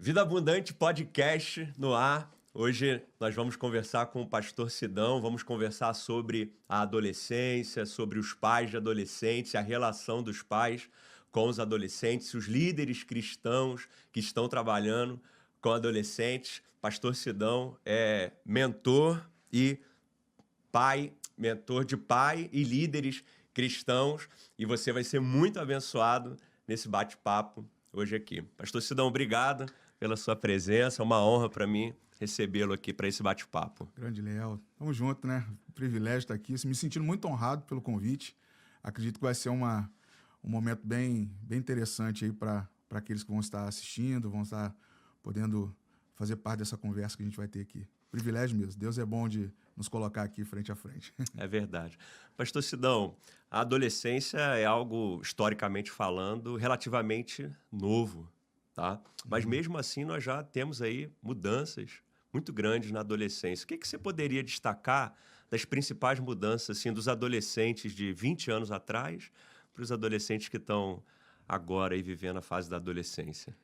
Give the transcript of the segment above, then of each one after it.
Vida Abundante Podcast no ar. Hoje nós vamos conversar com o pastor Sidão, vamos conversar sobre a adolescência, sobre os pais de adolescentes, a relação dos pais com os adolescentes, os líderes cristãos que estão trabalhando com adolescentes. Pastor Sidão é mentor de pai e líderes cristãos, e você vai ser muito abençoado nesse bate-papo hoje aqui. Pastor Sidão, obrigado pela sua presença, é uma honra para mim recebê-lo aqui para esse bate-papo. Grande Léo, tamo junto, né? Privilégio estar aqui, me sentindo muito honrado pelo convite. Acredito que vai ser um momento bem interessante aí para aqueles que vão estar assistindo, vão estar podendo fazer parte dessa conversa que a gente vai ter aqui. Privilégio mesmo, Deus é bom de nos colocar aqui frente a frente. É verdade. Pastor Sidão, a adolescência é algo, historicamente falando, relativamente novo, tá? Mas mesmo assim nós já temos aí mudanças muito grandes na adolescência. O que você poderia destacar das principais mudanças assim, dos adolescentes de 20 anos atrás para os adolescentes que estão agora aí vivendo a fase da adolescência?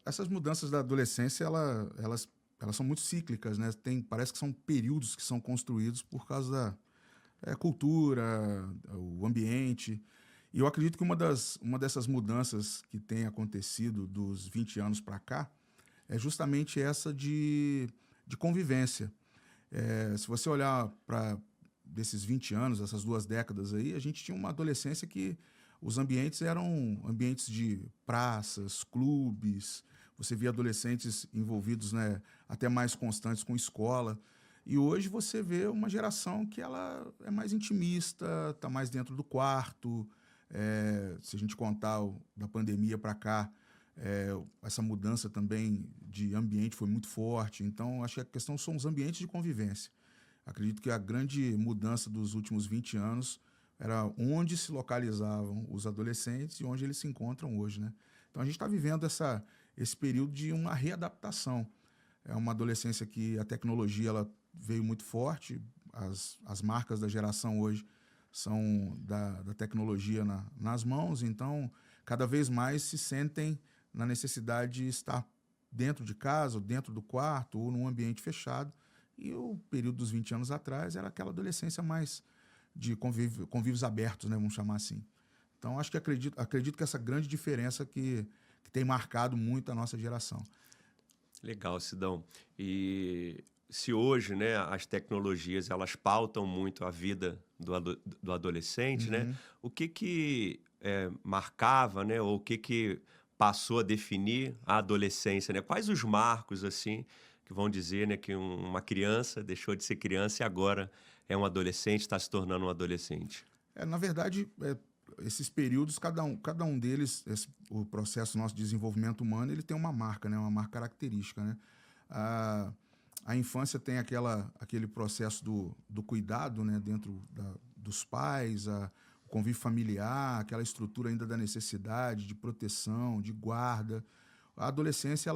Essas mudanças da adolescência, elas são muito cíclicas, né? Parece que são períodos que são construídos por causa da cultura, o ambiente. E eu acredito que uma dessas mudanças que tem acontecido dos 20 anos para cá é justamente essa de convivência. Se você olhar para desses 20 anos, essas 2 décadas aí, a gente tinha uma adolescência que os ambientes eram ambientes de praças, clubes. Você via adolescentes envolvidos, né, até mais constantes com escola. E hoje você vê uma geração que ela é mais intimista, está mais dentro do quarto. Se a gente contar da pandemia para cá, essa mudança também de ambiente foi muito forte. Então, acho que a questão são os ambientes de convivência. Acredito que a grande mudança dos últimos 20 anos era onde se localizavam os adolescentes e onde eles se encontram hoje, né? Então, a gente está vivendo esse período de uma readaptação. É uma adolescência que a tecnologia ela veio muito forte, as marcas da geração hoje são da tecnologia nas mãos, então cada vez mais se sentem na necessidade de estar dentro de casa, ou dentro do quarto, ou num ambiente fechado. E o período dos 20 anos atrás era aquela adolescência mais de convívios abertos, né, vamos chamar assim. Então, acho que acredito que essa grande diferença que tem marcado muito a nossa geração. Legal, Sidão. E se hoje, né, as tecnologias elas pautam muito a vida do adolescente, né? O que marcava, né, ou o que passou a definir a adolescência, né? Quais os marcos assim que vão dizer, né, que uma criança deixou de ser criança e agora é um adolescente, está se tornando um adolescente? Na verdade, esses períodos, cada um deles, o processo nosso de desenvolvimento humano, ele tem uma marca, né? Uma marca característica, né? A infância tem aquele processo do cuidado, né? Dentro dos pais, o convívio familiar, aquela estrutura ainda da necessidade, de proteção, de guarda. A adolescência,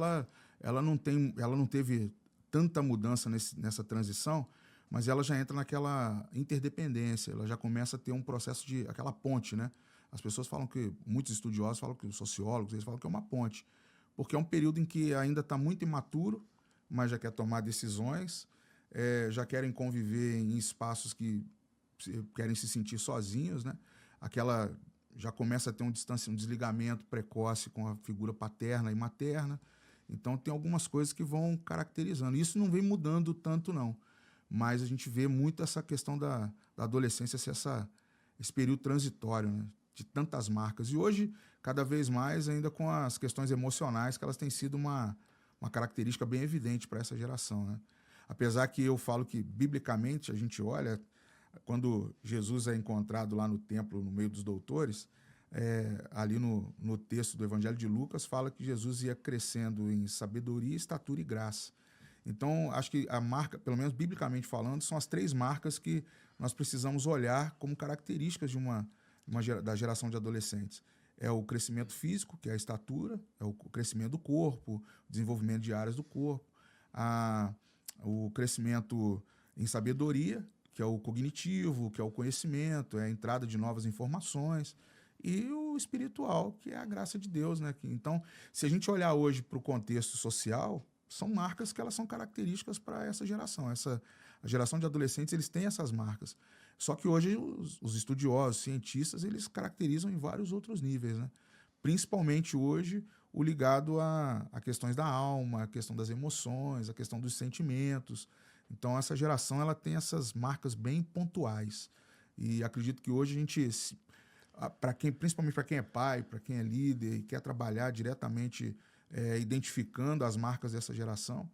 ela não teve tanta mudança nessa transição, mas ela já entra naquela interdependência, ela já começa a ter um processo de aquela ponte, né? As pessoas falam muitos estudiosos falam que os sociólogos, eles falam que é uma ponte, porque é um período em que ainda está muito imaturo, mas já quer tomar decisões, já querem conviver em espaços que querem se sentir sozinhos, né? Já começa a ter um desligamento precoce com a figura paterna e materna. Então tem algumas coisas que vão caracterizando. Isso não vem mudando tanto, não. Mas a gente vê muito essa questão da adolescência, esse período transitório, né? De tantas marcas. E hoje, cada vez mais, ainda com as questões emocionais, que elas têm sido uma característica bem evidente para essa geração, né? Apesar que eu falo que, biblicamente, a gente olha, quando Jesus é encontrado lá no templo, no meio dos doutores, ali no texto do Evangelho de Lucas, fala que Jesus ia crescendo em sabedoria, estatura e graça. Então, acho que a marca, pelo menos biblicamente falando, são as 3 marcas que nós precisamos olhar como características da geração de adolescentes. É o crescimento físico, que é a estatura, é o crescimento do corpo, o desenvolvimento de áreas do corpo, o crescimento em sabedoria, que é o cognitivo, que é o conhecimento, é a entrada de novas informações, e o espiritual, que é a graça de Deus, né? Então, se a gente olhar hoje para o contexto social, são marcas que elas são características para essa geração. A geração de adolescentes, eles têm essas marcas. Só que hoje os estudiosos, cientistas, eles caracterizam em vários outros níveis, né? Principalmente hoje o ligado a questões da alma, a questão das emoções, a questão dos sentimentos. Então, essa geração ela tem essas marcas bem pontuais. E acredito que hoje a gente, principalmente para quem é pai, para quem é líder e quer trabalhar diretamente identificando as marcas dessa geração,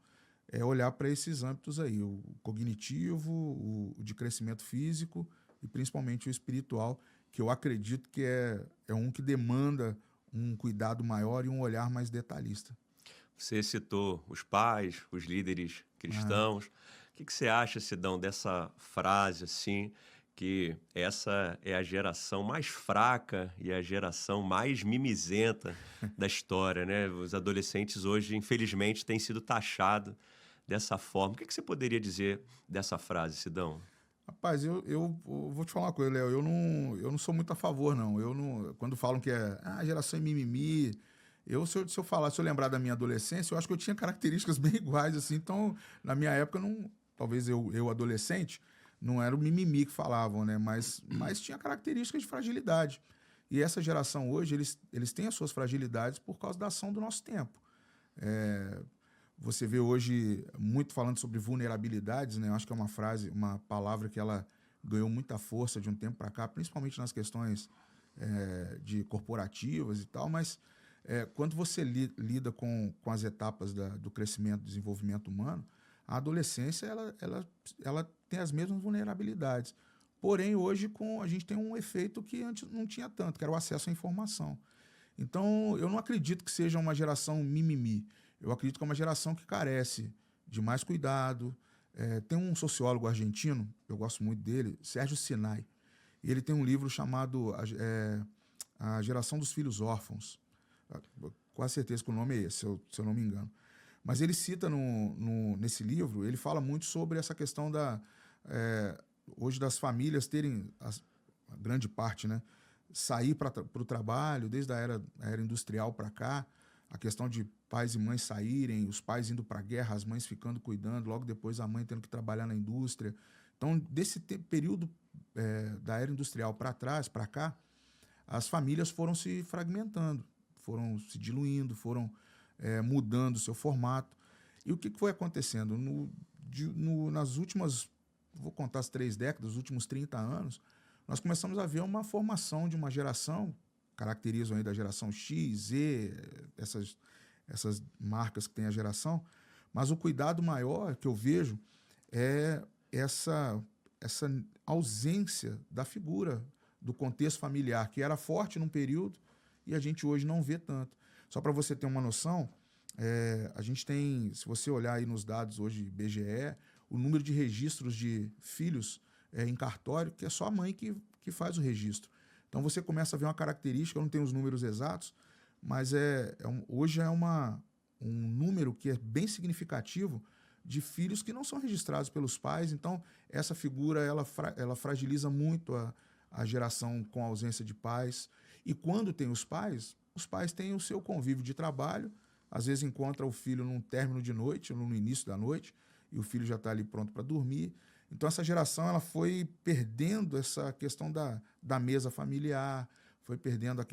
é olhar para esses âmbitos aí, o cognitivo, o de crescimento físico e principalmente o espiritual, que eu acredito que é um que demanda um cuidado maior e um olhar mais detalhista. Você citou os pais, os líderes cristãos. O que você acha, Sidão, dessa frase assim, que essa é a geração mais fraca e a geração mais mimizenta da história, né? Os adolescentes hoje, infelizmente, têm sido taxados dessa forma. O que você poderia dizer dessa frase, Sidão? Rapaz, eu vou te falar uma coisa, Léo. Eu não sou muito a favor, não. Quando falam que a geração é mimimi, se eu lembrar da minha adolescência, eu acho que eu tinha características bem iguais, assim. Então, na minha época, talvez eu adolescente, não era o mimimi que falavam, né? Mas tinha características de fragilidade. E essa geração hoje, eles têm as suas fragilidades por causa da ação do nosso tempo. Você vê hoje muito falando sobre vulnerabilidades, né? Eu acho que é uma palavra que ela ganhou muita força de um tempo para cá, principalmente nas questões de corporativas e tal, mas quando você lida com as etapas do crescimento e desenvolvimento humano, a adolescência ela tem as mesmas vulnerabilidades. Porém, hoje a gente tem um efeito que antes não tinha tanto, que era o acesso à informação. Então, eu não acredito que seja uma geração mimimi. Eu acredito que é uma geração que carece de mais cuidado. Tem um sociólogo argentino, eu gosto muito dele, Sérgio Sinai. E ele tem um livro chamado A Geração dos Filhos Órfãos. Quase certeza que o nome é esse, se eu não me engano. Mas ele cita nesse livro, ele fala muito sobre essa questão hoje das famílias terem, a grande parte, né, sair para o trabalho, desde a era industrial para cá, a questão de pais e mães saírem, os pais indo para a guerra, as mães ficando cuidando, logo depois a mãe tendo que trabalhar na indústria. Então, desse período da era industrial para trás, para cá, as famílias foram se fragmentando, foram se diluindo, foram mudando o seu formato. E o que foi acontecendo? Nas últimas, vou contar as 3 décadas, os últimos 30 anos, nós começamos a ver uma formação de uma geração, caracterizam aí da geração X, Z, essas marcas que tem a geração, mas o cuidado maior que eu vejo é essa ausência da figura, do contexto familiar, que era forte num período e a gente hoje não vê tanto. Só para você ter uma noção, a gente tem, se você olhar aí nos dados hoje IBGE, o número de registros de filhos em cartório, que é só a mãe que faz o registro. Então você começa a ver uma característica, eu não tenho os números exatos, mas hoje é um número que é bem significativo de filhos que não são registrados pelos pais. Então essa figura ela fragiliza muito a geração com a ausência de pais. E quando tem os pais têm o seu convívio de trabalho, às vezes encontra o filho num término de noite, ou no início da noite, e o filho já está ali pronto para dormir. Então essa geração ela foi perdendo essa questão da mesa familiar, foi perdendo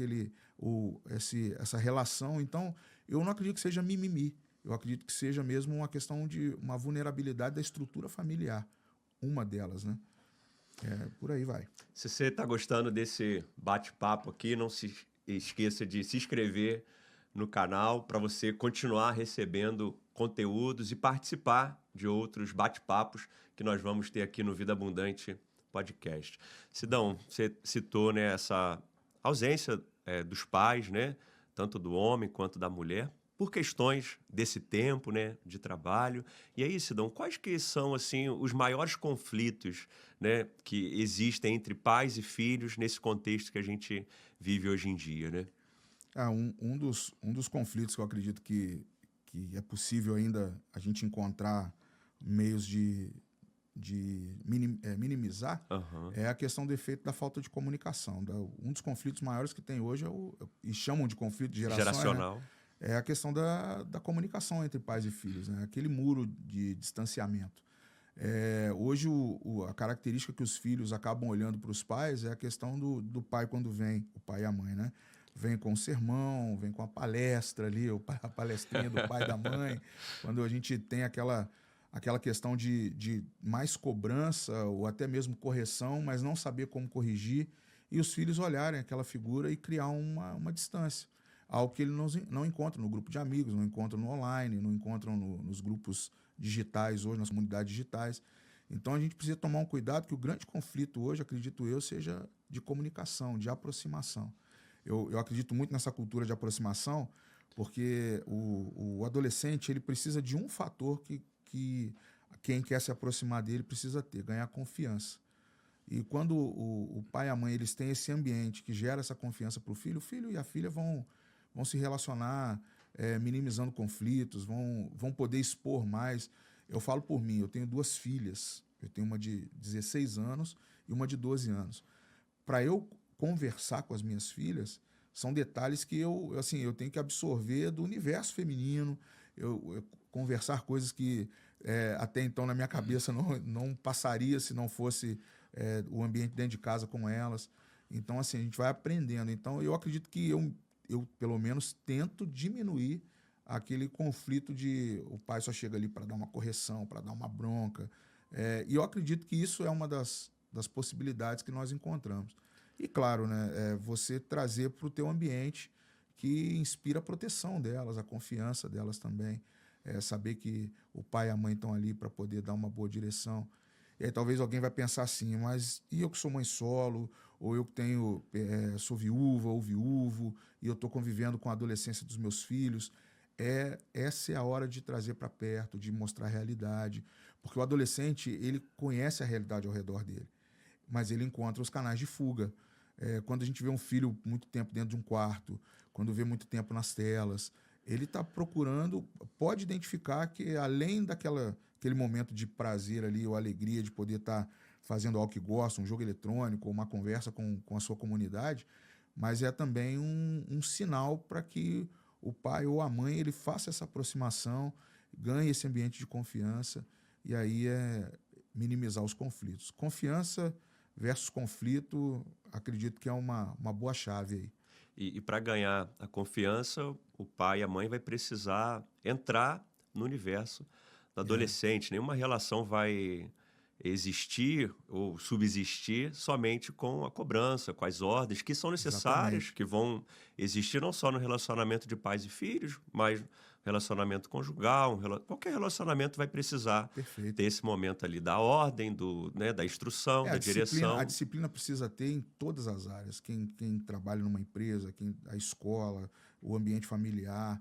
essa relação. Então eu não acredito que seja mimimi, eu acredito que seja mesmo uma questão de uma vulnerabilidade da estrutura familiar, uma delas, né? Por aí vai. Se você está gostando desse bate-papo aqui, não se esqueça de se inscrever no canal para você continuar recebendo conteúdos e participar de outros bate-papos que nós vamos ter aqui no Vida Abundante Podcast. Sidão, você citou, né, essa ausência dos pais, né, tanto do homem quanto da mulher, por questões desse tempo, né, de trabalho. E aí, Sidão, quais que são assim os maiores conflitos, né, que existem entre pais e filhos nesse contexto que a gente vive hoje em dia, né? Um dos conflitos que eu acredito que é possível ainda a gente encontrar meios de minimizar Aham. é a questão do efeito da falta de comunicação. Um dos conflitos maiores que tem hoje e chamam de conflito de gerações, né? Geracional. É a questão da comunicação entre pais e filhos, né? Aquele muro de distanciamento. Hoje, a característica que os filhos acabam olhando para os pais é a questão do pai quando vem, o pai e a mãe, né? Vem com o sermão, vem com a palestra ali, a palestrinha do pai e da mãe. Quando a gente tem aquela questão de mais cobrança ou até mesmo correção, mas não saber como corrigir, e os filhos olharem aquela figura e criar uma distância. Algo que eles não encontram no grupo de amigos, não encontram no online, não encontram nos grupos digitais hoje, nas comunidades digitais. Então a gente precisa tomar um cuidado que o grande conflito hoje, acredito eu, seja de comunicação, de aproximação. Eu acredito muito nessa cultura de aproximação, porque o adolescente ele precisa de um fator que quem quer se aproximar dele precisa ter, ganhar confiança. E quando o pai e a mãe eles têm esse ambiente que gera essa confiança para o filho e a filha vão se relacionar minimizando conflitos, vão poder expor mais. Eu falo por mim, eu tenho 2 filhas, eu tenho uma de 16 anos e uma de 12 anos. Para eu conversar com as minhas filhas, são detalhes que eu tenho que absorver do universo feminino, eu conversar coisas que até então na minha cabeça não passaria se não fosse o ambiente dentro de casa com elas. Então, assim, a gente vai aprendendo. Então, eu acredito que eu pelo menos, tento diminuir aquele conflito de o pai só chega ali para dar uma correção, para dar uma bronca. E eu acredito que isso é uma das possibilidades que nós encontramos. E, claro, né, você trazer para o teu ambiente que inspira a proteção delas, a confiança delas também. Saber que o pai e a mãe estão ali para poder dar uma boa direção. E aí talvez alguém vai pensar assim, mas e eu que sou mãe solo, ou eu que sou viúva ou viúvo, e eu estou convivendo com a adolescência dos meus filhos. Essa é a hora de trazer para perto, de mostrar a realidade. Porque o adolescente, ele conhece a realidade ao redor dele, mas ele encontra os canais de fuga. Quando a gente vê um filho muito tempo dentro de um quarto, quando vê muito tempo nas telas, ele está procurando, pode identificar que além aquele momento de prazer ali, ou alegria de poder estar fazendo algo que gosta, um jogo eletrônico, ou uma conversa com a sua comunidade, mas é também um sinal para que o pai ou a mãe ele faça essa aproximação, ganhe esse ambiente de confiança, e aí minimizar os conflitos. Confiança versus conflito, acredito que é uma boa chave aí. E para ganhar a confiança, o pai e a mãe vai precisar entrar no universo do adolescente. Nenhuma relação vai existir ou subsistir somente com a cobrança, com as ordens que são necessárias, Exatamente. que vão existir não só no relacionamento de pais e filhos, mas relacionamento conjugal, qualquer relacionamento vai precisar Perfeito. ter esse momento ali da ordem, né, da instrução, da A direção. disciplina precisa ter em todas as áreas. Quem trabalha numa empresa, a escola, o ambiente familiar,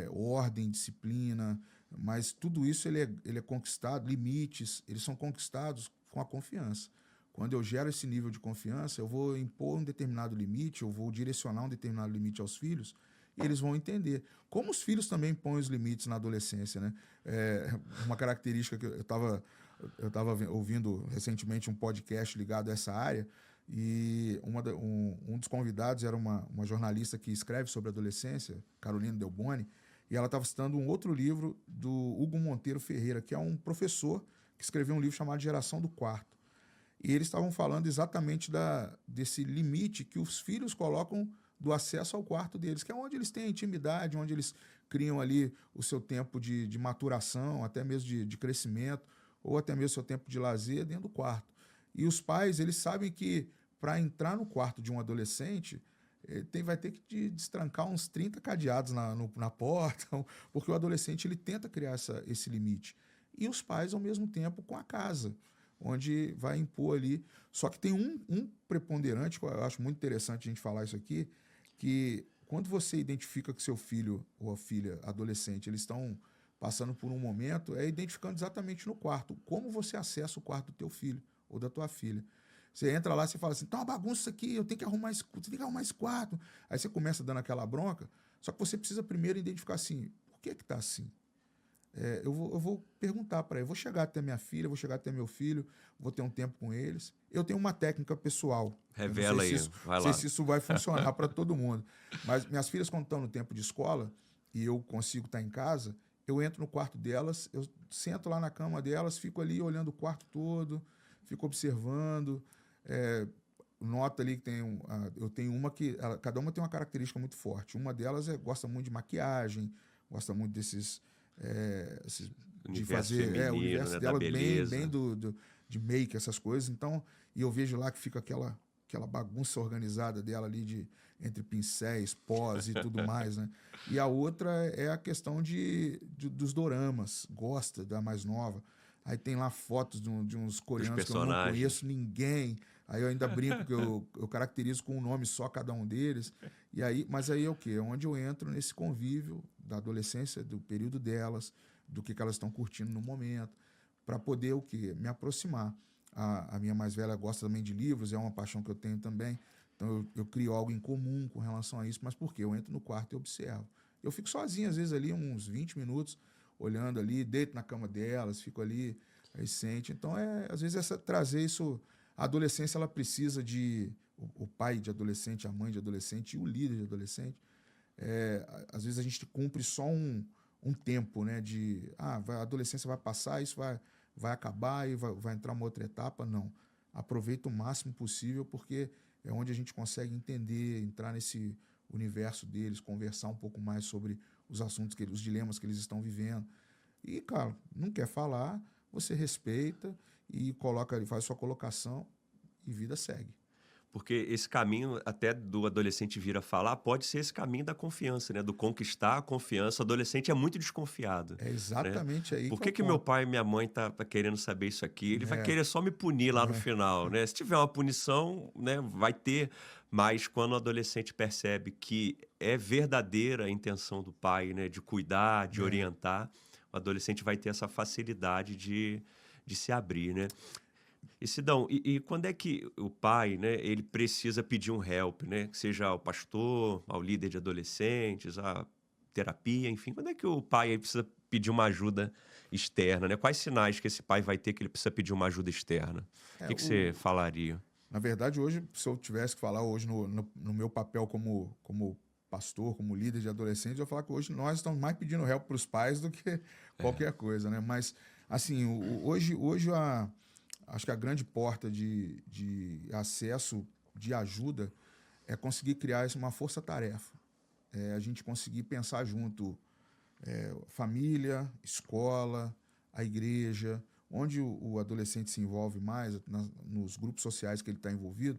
ordem, disciplina, mas tudo isso ele é conquistado, limites, eles são conquistados com a confiança. Quando eu gero esse nível de confiança, eu vou impor um determinado limite, eu vou direcionar um determinado limite aos filhos, e eles vão entender. Como os filhos também põem os limites na adolescência, né? Uma característica que eu estava ouvindo recentemente um podcast ligado a essa área, e um dos convidados era uma jornalista que escreve sobre adolescência, Carolina Delboni, e ela estava citando um outro livro do Hugo Monteiro Ferreira, que é um professor que escreveu um livro chamado Geração do Quarto. E eles estavam falando exatamente desse limite que os filhos colocam do acesso ao quarto deles, que é onde eles têm intimidade, onde eles criam ali o seu tempo de maturação, até mesmo de crescimento, ou até mesmo o seu tempo de lazer dentro do quarto. E os pais, eles sabem que para entrar no quarto de um adolescente, vai ter que destrancar uns 30 cadeados na porta, porque o adolescente ele tenta criar esse limite. E os pais, ao mesmo tempo, com a casa, onde vai impor ali. Só que tem um preponderante, que eu acho muito interessante a gente falar isso aqui, que quando você identifica que seu filho ou a filha adolescente eles estão passando por um momento, identificando exatamente no quarto. Como você acessa o quarto do teu filho ou da tua filha. Você entra lá, você fala assim, tá uma bagunça isso aqui, eu tenho que arrumar você tem que arrumar esse quarto. Aí você começa dando aquela bronca, só que você precisa primeiro identificar assim, por que está assim? eu vou perguntar para ele, vou chegar até minha filha, vou chegar até meu filho, vou ter um tempo com eles. Eu tenho uma técnica pessoal. Eu não sei Revela aí, vai sei lá. se isso vai funcionar para todo mundo. Mas minhas filhas, quando estão no tempo de escola e eu consigo estar em casa, eu entro no quarto delas, eu sento lá na cama delas, fico ali olhando o quarto todo, fico observando. É, nota ali que eu tenho uma que cada uma tem uma característica muito forte. Uma delas gosta muito de maquiagem, gosta muito de Universo fazer o feminino, universo né? Da dela bem beleza. de make, essas coisas. Então, e eu vejo lá que fica aquela bagunça organizada dela ali entre pincéis, pós e tudo mais, né? E a outra é a questão dos doramas, gosta da mais nova. Aí tem lá fotos de uns Dos coreanos que eu não personagens. conheço ninguém. Aí eu ainda brinco que eu caracterizo com um nome só cada um deles. Mas aí é o quê? É onde eu entro nesse convívio da adolescência, do período delas, do que elas estão curtindo no momento, para poder o quê? Me aproximar. A minha mais velha gosta também de livros, é uma paixão que eu tenho também. Então eu crio algo em comum com relação a isso. Mas por quê? Eu entro no quarto e observo. Eu fico sozinho, às vezes, ali uns 20 minutos, olhando ali, deito na cama delas, fico ali, aí sente. Então, às vezes, trazer isso. A adolescência, ela precisa de. O pai de adolescente, a mãe de adolescente e o líder de adolescente. Às vezes a gente cumpre só um tempo, né? A adolescência vai passar, isso vai acabar e vai entrar uma outra etapa. Não. Aproveita o máximo possível, porque é onde a gente consegue entender, entrar nesse universo deles, conversar um pouco mais sobre os assuntos, os dilemas que eles estão vivendo. E, cara, não quer falar, você respeita e faz sua colocação e vida segue. Porque esse caminho até do adolescente vir a falar pode ser esse caminho da confiança, né? Do conquistar a confiança. O adolescente é muito desconfiado, É né? exatamente aí Por que é o que meu ponto. pai e minha mãe tá querendo saber isso aqui? Ele vai É, querer só me punir lá no é, final, né? Se tiver uma punição, né, vai ter. Mas quando o adolescente percebe que é verdadeira a intenção do pai, né, de cuidar, de é. orientar, o adolescente vai ter essa facilidade de se abrir, né? E Sidão, e quando é que o pai, né, ele precisa pedir um help, né? Que seja ao pastor, ao líder de adolescentes, à terapia, enfim. Quando é que o pai aí precisa pedir uma ajuda externa, né? Quais sinais que esse pai vai ter que ele precisa pedir uma ajuda externa? O É, que você falaria? na verdade, hoje, se eu tivesse que falar hoje no meu papel como pastor, como líder de adolescentes, eu ia falar que hoje nós estamos mais pedindo help para os pais do que É, qualquer coisa, né? Mas, assim, hoje acho que a grande porta de acesso de ajuda é conseguir criar uma força-tarefa. A gente conseguir pensar junto família, escola, a igreja, onde o adolescente se envolve mais, nos grupos sociais que ele está envolvido,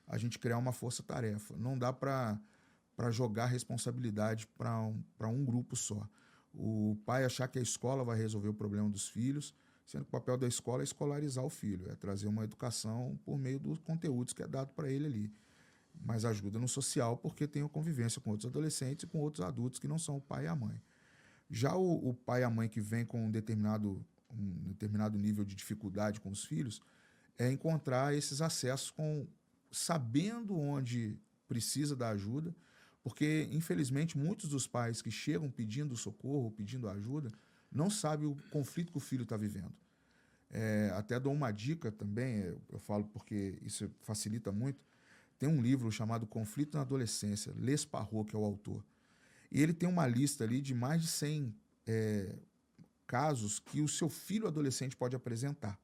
a gente criar uma força-tarefa. Não dá para jogar responsabilidade para um grupo só. O pai achar que a escola vai resolver o problema dos filhos, sendo que o papel da escola é escolarizar o filho, é trazer uma educação por meio dos conteúdos que é dado para ele ali. Mas ajuda no social porque tem a convivência com outros adolescentes e com outros adultos que não são o pai e a mãe. Já o pai e a mãe que vem com um determinado nível de dificuldade com os filhos, é encontrar esses acessos sabendo onde precisa da ajuda, porque, infelizmente, muitos dos pais que chegam pedindo socorro, pedindo ajuda, não sabem o conflito que o filho está vivendo. Até dou uma dica também, eu falo porque isso facilita muito. Tem um livro chamado Conflito na Adolescência, Les Parrot, que é o autor. E ele tem uma lista ali de mais de 100 casos que o seu filho adolescente pode apresentar.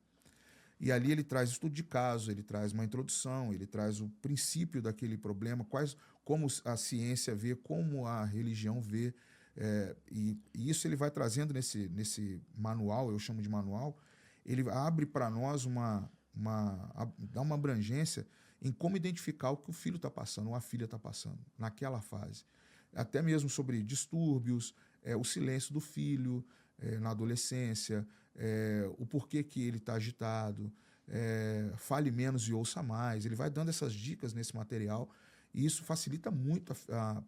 E ali ele traz estudo de caso, ele traz uma introdução, ele traz o princípio daquele problema, como a ciência vê, como a religião vê. E isso ele vai trazendo nesse manual, eu chamo de manual, ele abre para nós dá uma abrangência em como identificar o que o filho está passando, ou a filha está passando, naquela fase. Até mesmo sobre distúrbios, o silêncio do filho na adolescência, o porquê que ele está agitado, fale menos e ouça mais. Ele vai dando essas dicas nesse material e isso facilita muito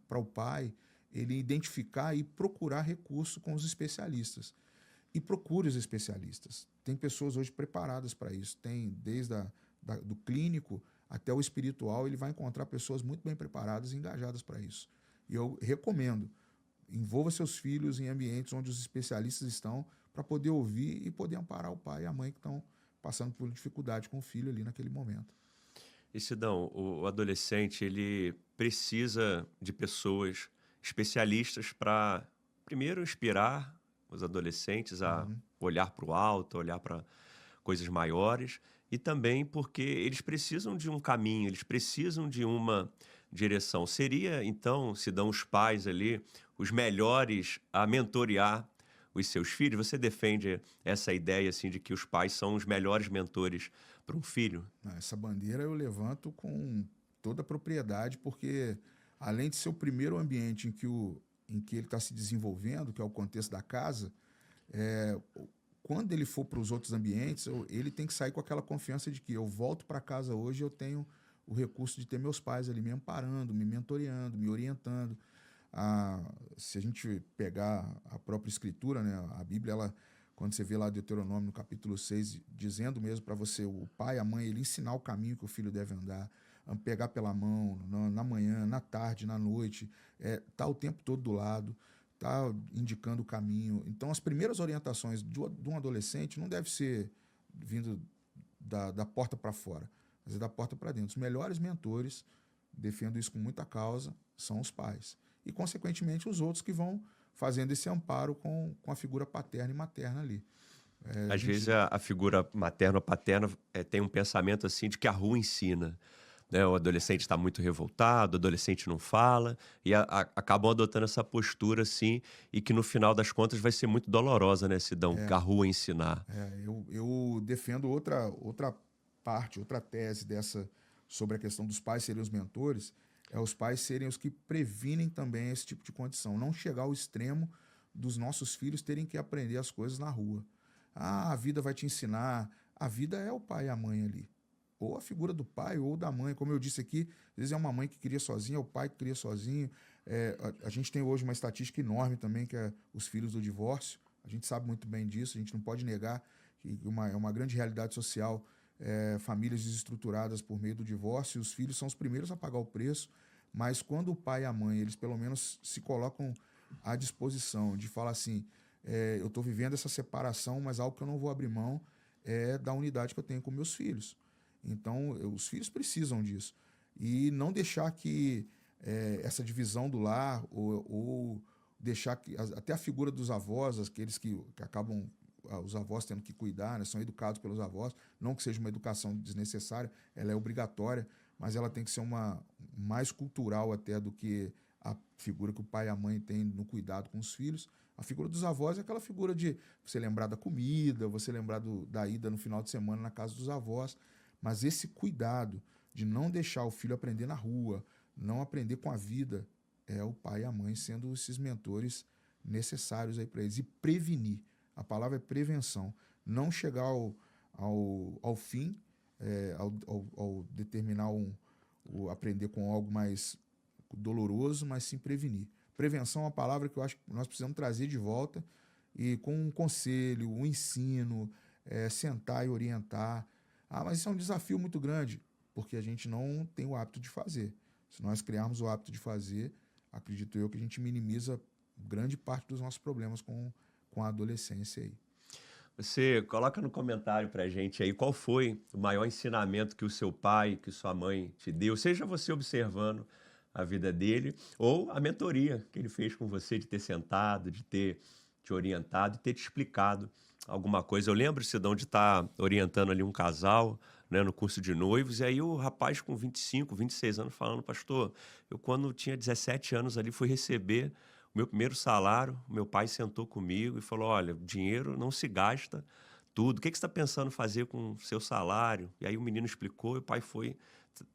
para o pai ele identificar e procurar recurso com os especialistas. E procure os especialistas. Tem pessoas hoje preparadas para isso. Tem desde do clínico até o espiritual, ele vai encontrar pessoas muito bem preparadas e engajadas para isso. E eu recomendo. envolva seus filhos em ambientes onde os especialistas estão para poder ouvir e poder amparar o pai e a mãe que estão passando por dificuldade com o filho ali naquele momento. E Sidão, o adolescente, ele precisa de pessoas especialistas para, primeiro, inspirar os adolescentes a olhar para o alto, olhar para coisas maiores, e também porque eles precisam de um caminho, eles precisam de uma direção. Seria, então, Sidão, os pais ali, os melhores a mentorear os seus filhos? Você defende essa ideia, assim, de que os pais são os melhores mentores para um filho? Essa bandeira eu levanto com toda a propriedade, porque além de ser o primeiro ambiente em que ele está se desenvolvendo, que é o contexto da casa, quando ele for para os outros ambientes, ele tem que sair com aquela confiança de que eu volto para casa hoje, eu tenho o recurso de ter meus pais ali me amparando, me mentoreando, me orientando. Se a gente pegar a própria escritura, né, a Bíblia, quando você vê lá Deuteronômio no capítulo 6, dizendo mesmo para você, o pai, a mãe, ele ensinar o caminho que o filho deve andar, pegar pela mão, na manhã, na tarde, na noite, tá o tempo todo do lado, tá indicando o caminho. Então, as primeiras orientações de um adolescente não deve ser vindo da porta para fora, mas é da porta para dentro. Os melhores mentores, defendo isso com muita causa, são os pais. E, consequentemente, os outros que vão fazendo esse amparo com a figura paterna e materna ali. Às vezes a figura materna ou paterna tem um pensamento assim de que a rua ensina. Né? O adolescente está muito revoltado, o adolescente não fala, e acabam adotando essa postura assim, e que no final das contas vai ser muito dolorosa, né, Sidão? A rua ensinar. Eu defendo outra parte, outra tese sobre a questão dos pais serem os mentores, os pais serem os que previnem também esse tipo de condição. Não chegar ao extremo dos nossos filhos terem que aprender as coisas na rua. A vida vai te ensinar. A vida é o pai e a mãe ali. Ou a figura do pai ou da mãe. Como eu disse aqui, às vezes é uma mãe que cria sozinha, é o pai que cria sozinho. A gente tem hoje uma estatística enorme também, que é os filhos do divórcio. A gente sabe muito bem disso, a gente não pode negar que é uma grande realidade social. Famílias desestruturadas por meio do divórcio, os filhos são os primeiros a pagar o preço, mas quando o pai e a mãe, eles pelo menos se colocam à disposição de falar assim, eu estou vivendo essa separação, mas algo que eu não vou abrir mão é da unidade que eu tenho com meus filhos. Então, os filhos precisam disso. E não deixar que essa divisão do lar, ou deixar que até a figura dos avós, aqueles que acabam os avós tendo que cuidar, né, são educados pelos avós, não que seja uma educação desnecessária, ela é obrigatória, mas ela tem que ser mais cultural até do que a figura que o pai e a mãe têm no cuidado com os filhos. A figura dos avós é aquela figura de você lembrar da comida, você lembrar da ida no final de semana na casa dos avós, mas esse cuidado de não deixar o filho aprender na rua, não aprender com a vida, é o pai e a mãe sendo esses mentores necessários aí para eles. E prevenir. A palavra é prevenção. Não chegar ao fim, ao determinar aprender com algo mais doloroso, mas sim prevenir. Prevenção é uma palavra que eu acho que nós precisamos trazer de volta e com um conselho, um ensino, sentar e orientar. Mas isso é um desafio muito grande, porque a gente não tem o hábito de fazer. Se nós criarmos o hábito de fazer, acredito eu que a gente minimiza grande parte dos nossos problemas com a adolescência aí. Você coloca no comentário pra gente aí qual foi o maior ensinamento que o seu pai, que sua mãe te deu, seja você observando a vida dele ou a mentoria que ele fez com você de ter sentado, de ter te orientado e ter te explicado alguma coisa. Eu lembro, Sidão, de estar orientando ali um casal, né, no curso de noivos, e aí o rapaz com 25, 26 anos falando, pastor, eu quando tinha 17 anos ali fui receber o meu primeiro salário, meu pai sentou comigo e falou, olha, dinheiro não se gasta tudo, o que você está pensando fazer com o seu salário? E aí o menino explicou e o pai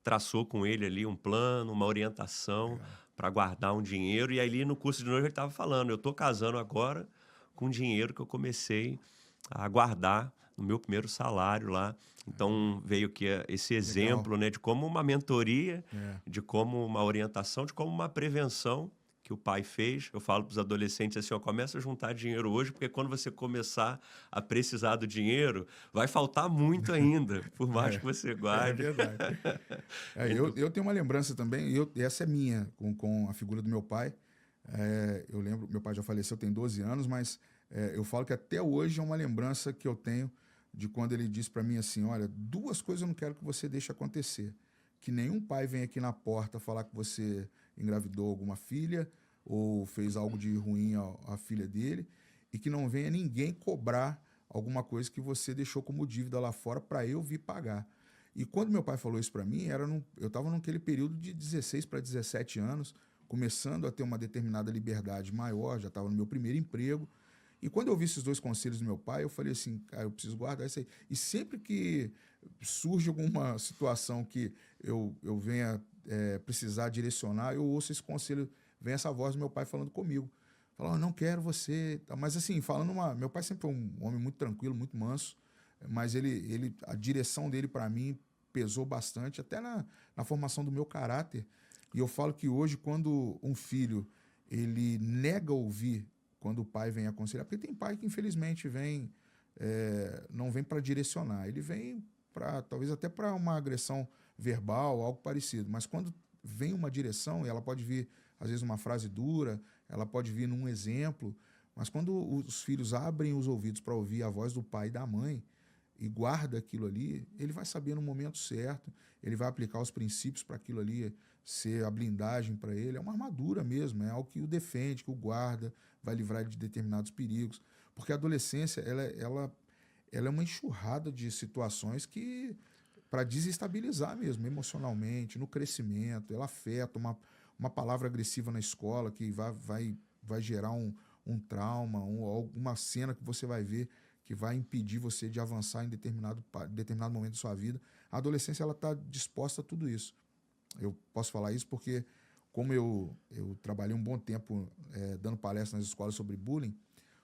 traçou com ele ali um plano, uma orientação para guardar um dinheiro, e aí no curso de noivo ele estava falando, eu estou casando agora com dinheiro que eu comecei a guardar no meu primeiro salário lá. Então veio que esse exemplo, né, de como uma mentoria, de como uma orientação, de como uma prevenção que o pai fez. Eu falo para os adolescentes assim, começa a juntar dinheiro hoje, porque quando você começar a precisar do dinheiro, vai faltar muito ainda, por mais que você guarde. É verdade. Eu tenho uma lembrança também, essa é minha, com a figura do meu pai. Eu lembro, meu pai já faleceu, tem 12 anos, mas eu falo que até hoje é uma lembrança que eu tenho de quando ele disse para mim assim, olha, duas coisas eu não quero que você deixe acontecer. Que nenhum pai venha aqui na porta falar que você engravidou alguma filha ou fez algo de ruim à filha dele, e que não venha ninguém cobrar alguma coisa que você deixou como dívida lá fora para eu vir pagar. E quando meu pai falou isso para mim, eu estava naquele período de 16 para 17 anos, começando a ter uma determinada liberdade maior, já estava no meu primeiro emprego. E quando eu vi esses dois conselhos do meu pai, eu falei assim, cara, eu preciso guardar isso aí. E sempre que surge alguma situação que eu venha precisar direcionar, eu ouço esse conselho, vem essa voz do meu pai falando comigo. Falando, não quero você. Mas assim, meu pai sempre foi um homem muito tranquilo, muito manso, mas a direção dele para mim pesou bastante, até na formação do meu caráter. E eu falo que hoje, quando um filho ele nega ouvir quando o pai vem aconselhar, porque tem pai que infelizmente não vem para direcionar, ele vem para talvez até para uma agressão verbal, algo parecido, mas quando vem uma direção, e ela pode vir às vezes uma frase dura, ela pode vir num exemplo, mas quando os filhos abrem os ouvidos para ouvir a voz do pai e da mãe e guarda aquilo ali, ele vai saber no momento certo, ele vai aplicar os princípios para aquilo ali ser a blindagem para ele, é uma armadura mesmo, é algo que o defende, que o guarda, vai livrar de determinados perigos, porque a adolescência ela é uma enxurrada de situações que para desestabilizar mesmo emocionalmente, no crescimento, ela afeta uma palavra agressiva na escola que vai gerar um trauma, alguma cena que você vai ver que vai impedir você de avançar em determinado momento da sua vida. A adolescência ela está disposta a tudo isso. Eu posso falar isso porque, como eu trabalhei um bom tempo dando palestras nas escolas sobre bullying,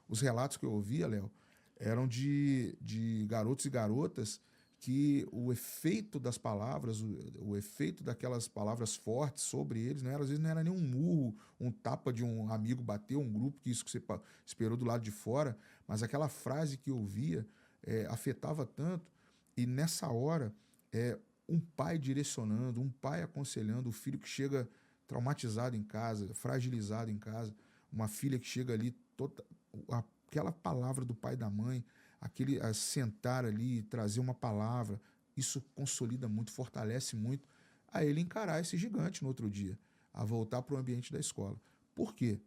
os relatos que eu ouvia, Léo, eram de garotos e garotas que o efeito das palavras, o efeito daquelas palavras fortes sobre eles, às vezes não era nem um murro, um tapa de um amigo bater, um grupo, que isso que você esperou do lado de fora, mas aquela frase que eu ouvia afetava tanto, e nessa hora, um pai direcionando, um pai aconselhando o filho que chega traumatizado em casa, fragilizado em casa, uma filha que chega ali, aquela palavra do pai e da mãe, a sentar ali e trazer uma palavra, isso consolida muito, fortalece muito a ele encarar esse gigante no outro dia, a voltar para o ambiente da escola. Por quê?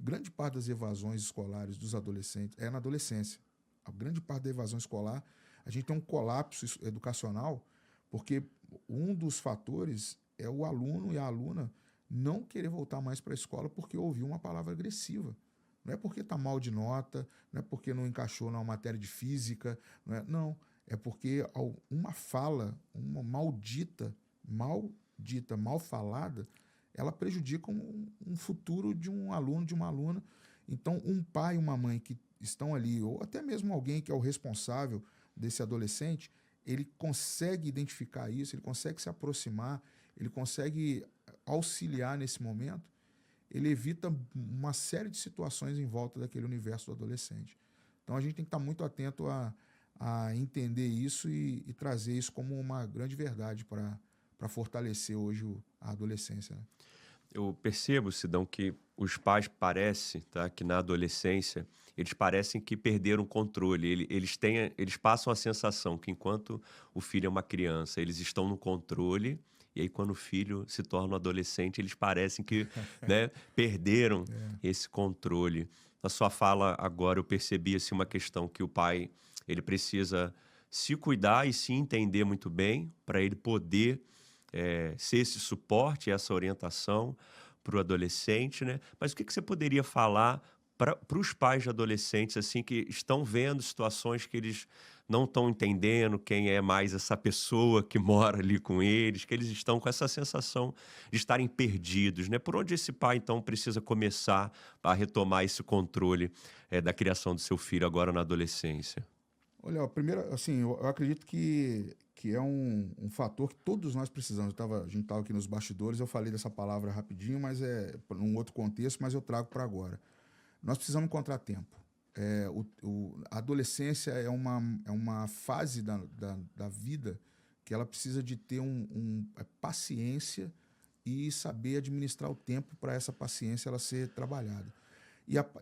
Grande parte das evasões escolares dos adolescentes é na adolescência. A grande parte da evasão escolar, a gente tem um colapso educacional, porque um dos fatores é o aluno e a aluna não querer voltar mais para a escola porque ouviu uma palavra agressiva. Não é porque está mal de nota, não é porque não encaixou numa matéria de física, não, é porque uma fala, uma mal falada, ela prejudica um futuro de um aluno, de uma aluna. Então, um pai e uma mãe que estão ali, ou até mesmo alguém que é o responsável desse adolescente, ele consegue identificar isso, ele consegue se aproximar, ele consegue auxiliar nesse momento, ele evita uma série de situações em volta daquele universo do adolescente. Então a gente tem que estar muito atento a entender isso e trazer isso como uma grande verdade para fortalecer hoje a adolescência. Né? Eu percebo, Sidão, que os pais parecem, tá, que na adolescência, eles parecem que perderam o controle. Eles passam a sensação que enquanto o filho é uma criança, eles estão no controle, e aí quando o filho se torna um adolescente, eles parecem que né, perderam esse controle. Na sua fala agora eu percebi assim, uma questão que o pai ele precisa se cuidar e se entender muito bem para ele poder ser esse suporte, essa orientação para o adolescente, né? Mas o que você poderia falar para os pais de adolescentes assim que estão vendo situações que eles não estão entendendo quem é mais essa pessoa que mora ali com eles, que eles estão com essa sensação de estarem perdidos, né? Por onde esse pai, então, precisa começar a retomar esse controle da criação do seu filho agora na adolescência? Olha, primeiro, assim, eu acredito que é um fator que todos nós precisamos. A gente estava aqui nos bastidores, eu falei dessa palavra rapidinho, mas é num outro contexto, mas eu trago para agora. Nós precisamos encontrar tempo. A adolescência é uma fase da vida que ela precisa de ter paciência e saber administrar o tempo para essa paciência ela ser trabalhada.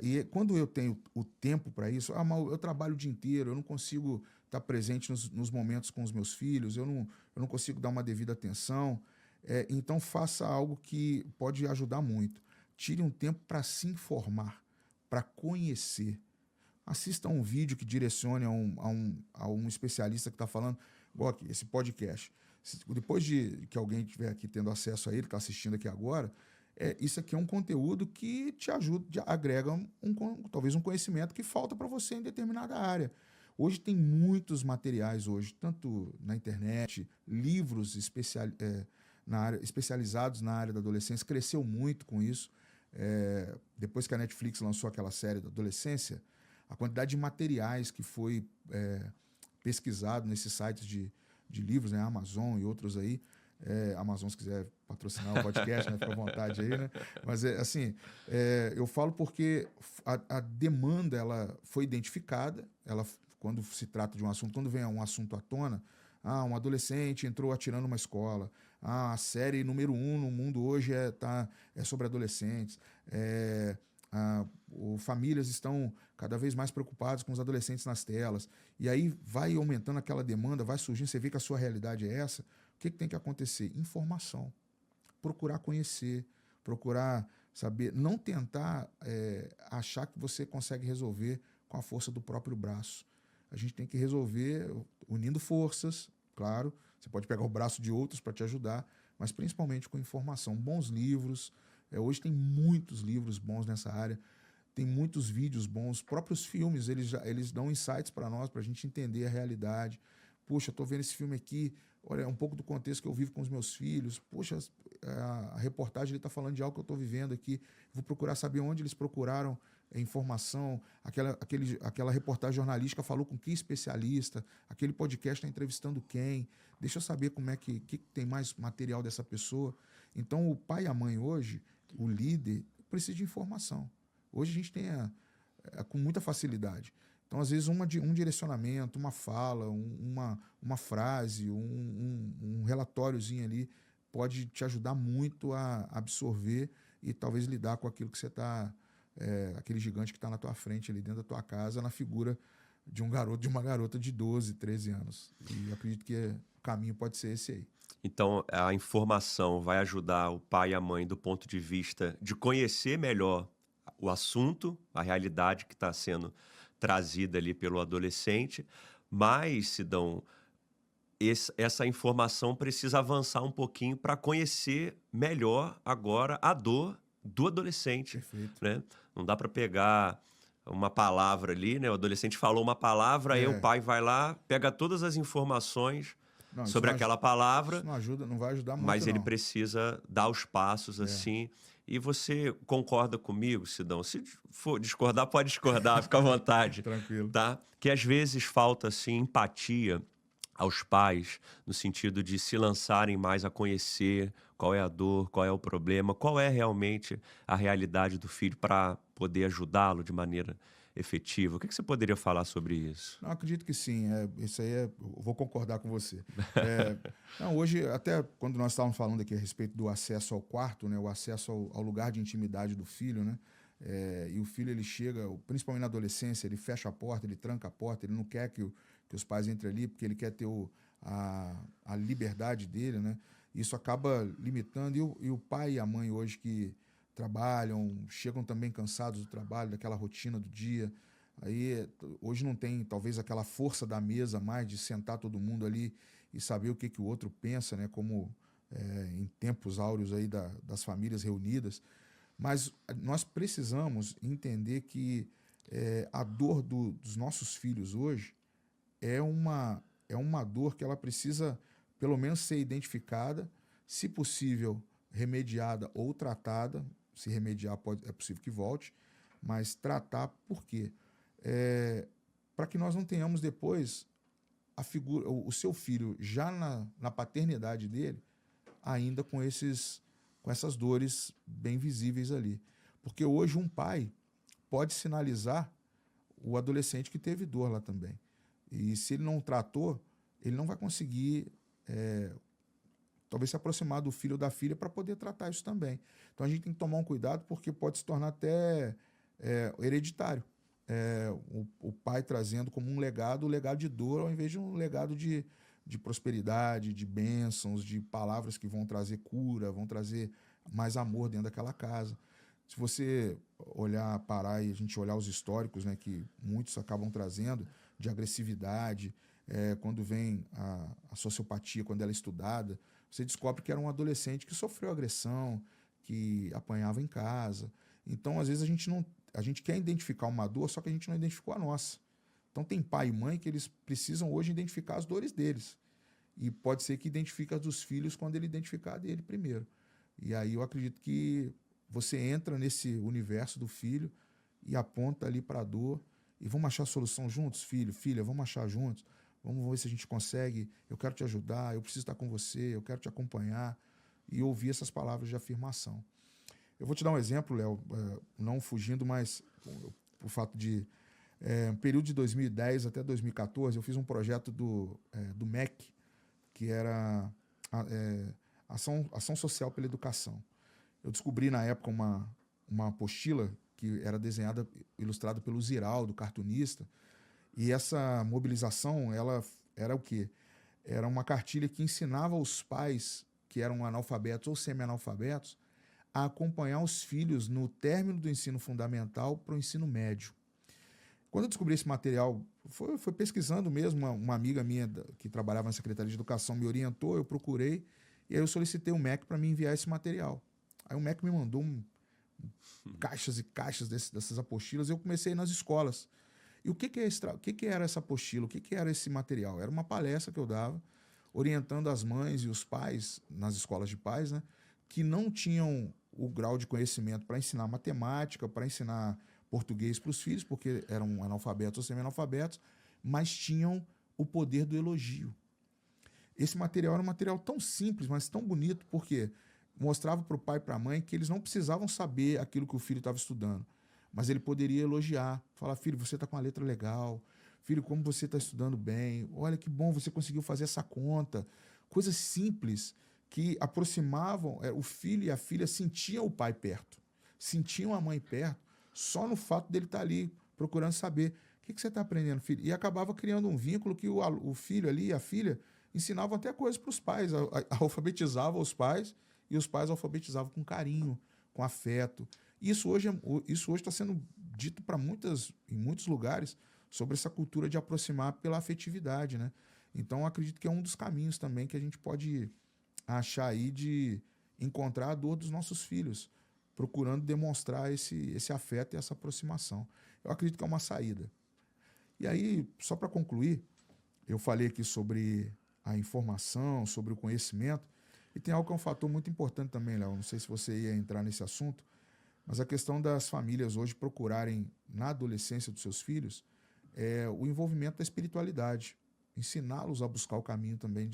E quando eu tenho o tempo para isso, mas eu trabalho o dia inteiro, eu não consigo estar presente nos momentos com os meus filhos, eu não consigo dar uma devida atenção. Então, faça algo que pode ajudar muito. Tire um tempo para se informar, para conhecer. Assista um vídeo que direcione a um especialista que está falando, igual aqui, esse podcast. Depois de que alguém estiver aqui tendo acesso a ele, que está assistindo aqui agora, isso aqui é um conteúdo que te ajuda, agrega talvez um conhecimento que falta para você em determinada área. Hoje tem muitos materiais, tanto na internet, livros especializados na área da adolescência, cresceu muito com isso. Depois que a Netflix lançou aquela série da adolescência, a quantidade de materiais que foi pesquisado nesses sites de livros, né, Amazon e outros aí, Amazon, se quiser patrocinar o podcast, né, fica à vontade aí, né? Mas, eu falo porque a demanda ela foi identificada, quando se trata de um assunto, quando vem um assunto à tona, um adolescente entrou atirando uma escola, a série número 1 no mundo hoje é sobre adolescentes, famílias estão cada vez mais preocupadas com os adolescentes nas telas, e aí vai aumentando aquela demanda, vai surgindo, você vê que a sua realidade é essa. O que tem que acontecer? Informação. Procurar conhecer, procurar saber, não tentar achar que você consegue resolver com a força do próprio braço. A gente tem que resolver unindo forças, claro, você pode pegar o braço de outros para te ajudar, mas principalmente com informação. Bons livros, hoje tem muitos livros bons nessa área, tem muitos vídeos bons, próprios filmes, eles dão insights para nós, para a gente entender a realidade. Poxa, estou vendo esse filme aqui, olha, é um pouco do contexto que eu vivo com os meus filhos. Poxa, a reportagem está falando de algo que eu estou vivendo aqui. Vou procurar saber onde eles procuraram informação. Aquela reportagem jornalística falou com que especialista. Aquele podcast está entrevistando quem. Deixa eu saber como que tem mais material dessa pessoa. Então, o pai e a mãe hoje, o líder, precisa de informação. Hoje a gente tem com muita facilidade. Então, às vezes, um direcionamento, uma fala, uma frase, um relatóriozinho ali pode te ajudar muito a absorver e talvez lidar com aquilo que você está, aquele gigante que está na tua frente, ali dentro da tua casa, na figura de um garoto, de uma garota de 12, 13 anos. E eu acredito que o caminho pode ser esse aí. Então, a informação vai ajudar o pai e a mãe do ponto de vista de conhecer melhor o assunto, a realidade que está sendo trazida ali pelo adolescente, mas, Sidão, essa informação precisa avançar um pouquinho para conhecer melhor agora a dor do adolescente. Perfeito. Né? Não dá para pegar uma palavra ali, né? O adolescente falou uma palavra, aí o pai vai lá, pega todas as informações sobre aquela palavra. Isso não ajuda, não vai ajudar muito, mas ele não. precisa dar os passos assim. E você concorda comigo, Sidão? Se for discordar, pode discordar, fica à vontade. Tranquilo. Tá? Que às vezes falta assim, empatia aos pais, no sentido de se lançarem mais a conhecer qual é a dor, qual é o problema, qual é realmente a realidade do filho para poder ajudá-lo de maneira efetiva. O que você poderia falar sobre isso? Não, acredito que sim. Isso aí eu vou concordar com você. Não, hoje, até quando nós estávamos falando aqui a respeito do acesso ao quarto, né, o acesso ao lugar de intimidade do filho, né, e o filho ele chega, principalmente na adolescência, ele fecha a porta, ele tranca a porta, ele não quer que os pais entrem ali, porque ele quer ter a liberdade dele, né? Isso acaba limitando. E o pai e a mãe hoje que trabalham, chegam também cansados do trabalho, daquela rotina do dia. Aí hoje não tem talvez aquela força da mesa mais de sentar todo mundo ali e saber o que o outro pensa, né? Como em tempos áureos aí das famílias reunidas. Mas nós precisamos entender que a dor dos nossos filhos hoje é uma dor que ela precisa pelo menos ser identificada, se possível remediada ou tratada. Se remediar, é possível que volte, mas tratar por quê? Para que nós não tenhamos depois o seu filho já na paternidade dele, ainda com essas dores bem visíveis ali. Porque hoje um pai pode sinalizar o adolescente que teve dor lá também. E se ele não tratou, ele não vai conseguir talvez se aproximar do filho ou da filha para poder tratar isso também. Então a gente tem que tomar um cuidado porque pode se tornar até hereditário. O pai trazendo como um legado o legado de dor ao invés de um legado de prosperidade, de bênçãos, de palavras que vão trazer cura, vão trazer mais amor dentro daquela casa. Se você parar e a gente olhar os históricos, né, que muitos acabam trazendo, de agressividade, quando vem a sociopatia, quando ela é estudada, você descobre que era um adolescente que sofreu agressão, que apanhava em casa. Então, às vezes, a gente quer identificar uma dor, só que a gente não identificou a nossa. Então, tem pai e mãe que eles precisam hoje identificar as dores deles. E pode ser que identifique as dos filhos quando ele identificar a dele primeiro. E aí eu acredito que você entra nesse universo do filho e aponta ali para a dor e vamos achar a solução juntos, filho, filha, vamos achar juntos, vamos ver se a gente consegue, eu quero te ajudar, eu preciso estar com você, eu quero te acompanhar e ouvir essas palavras de afirmação. Eu vou te dar um exemplo, Léo, não fugindo, mas o fato de, no período de 2010 até 2014, eu fiz um projeto do MEC, que era Ação Social pela Educação. Eu descobri na época uma apostila que era desenhada, ilustrada pelo Ziraldo, cartunista, e essa mobilização, ela era o quê? Era uma cartilha que ensinava os pais que eram analfabetos ou semi-analfabetos a acompanhar os filhos no término do ensino fundamental para o ensino médio. Quando eu descobri esse material, foi pesquisando mesmo, uma amiga minha que trabalhava na Secretaria de Educação me orientou, eu procurei, e aí eu solicitei o MEC para me enviar esse material. Aí o MEC me mandou caixas e caixas dessas apostilas, e eu comecei a ir nas escolas. E o que era essa apostila? O que era esse material? Era uma palestra que eu dava, orientando as mães e os pais, nas escolas de pais, né, que não tinham o grau de conhecimento para ensinar matemática, para ensinar português para os filhos, porque eram analfabetos ou semi-analfabetos, mas tinham o poder do elogio. Esse material era um material tão simples, mas tão bonito, porque mostrava para o pai e para a mãe que eles não precisavam saber aquilo que o filho estava estudando, mas ele poderia elogiar, falar, filho, você está com a letra legal, filho, como você está estudando bem, olha que bom, você conseguiu fazer essa conta. Coisas simples que aproximavam, o filho e a filha sentiam o pai perto, sentiam a mãe perto, só no fato dele estar ali procurando saber o que você está aprendendo, filho. E acabava criando um vínculo que o filho ali e a filha ensinavam até coisas para os pais, alfabetizavam os pais e os pais alfabetizavam com carinho, com afeto. Isso hoje está sendo dito em muitos lugares sobre essa cultura de aproximar pela afetividade, né? Então, eu acredito que é um dos caminhos também que a gente pode achar aí de encontrar a dor dos nossos filhos, procurando demonstrar esse afeto e essa aproximação. Eu acredito que é uma saída. E aí, só para concluir, eu falei aqui sobre a informação, sobre o conhecimento, e tem algo que é um fator muito importante também, Léo, não sei se você ia entrar nesse assunto, mas a questão das famílias hoje procurarem, na adolescência dos seus filhos, o envolvimento da espiritualidade, ensiná-los a buscar o caminho também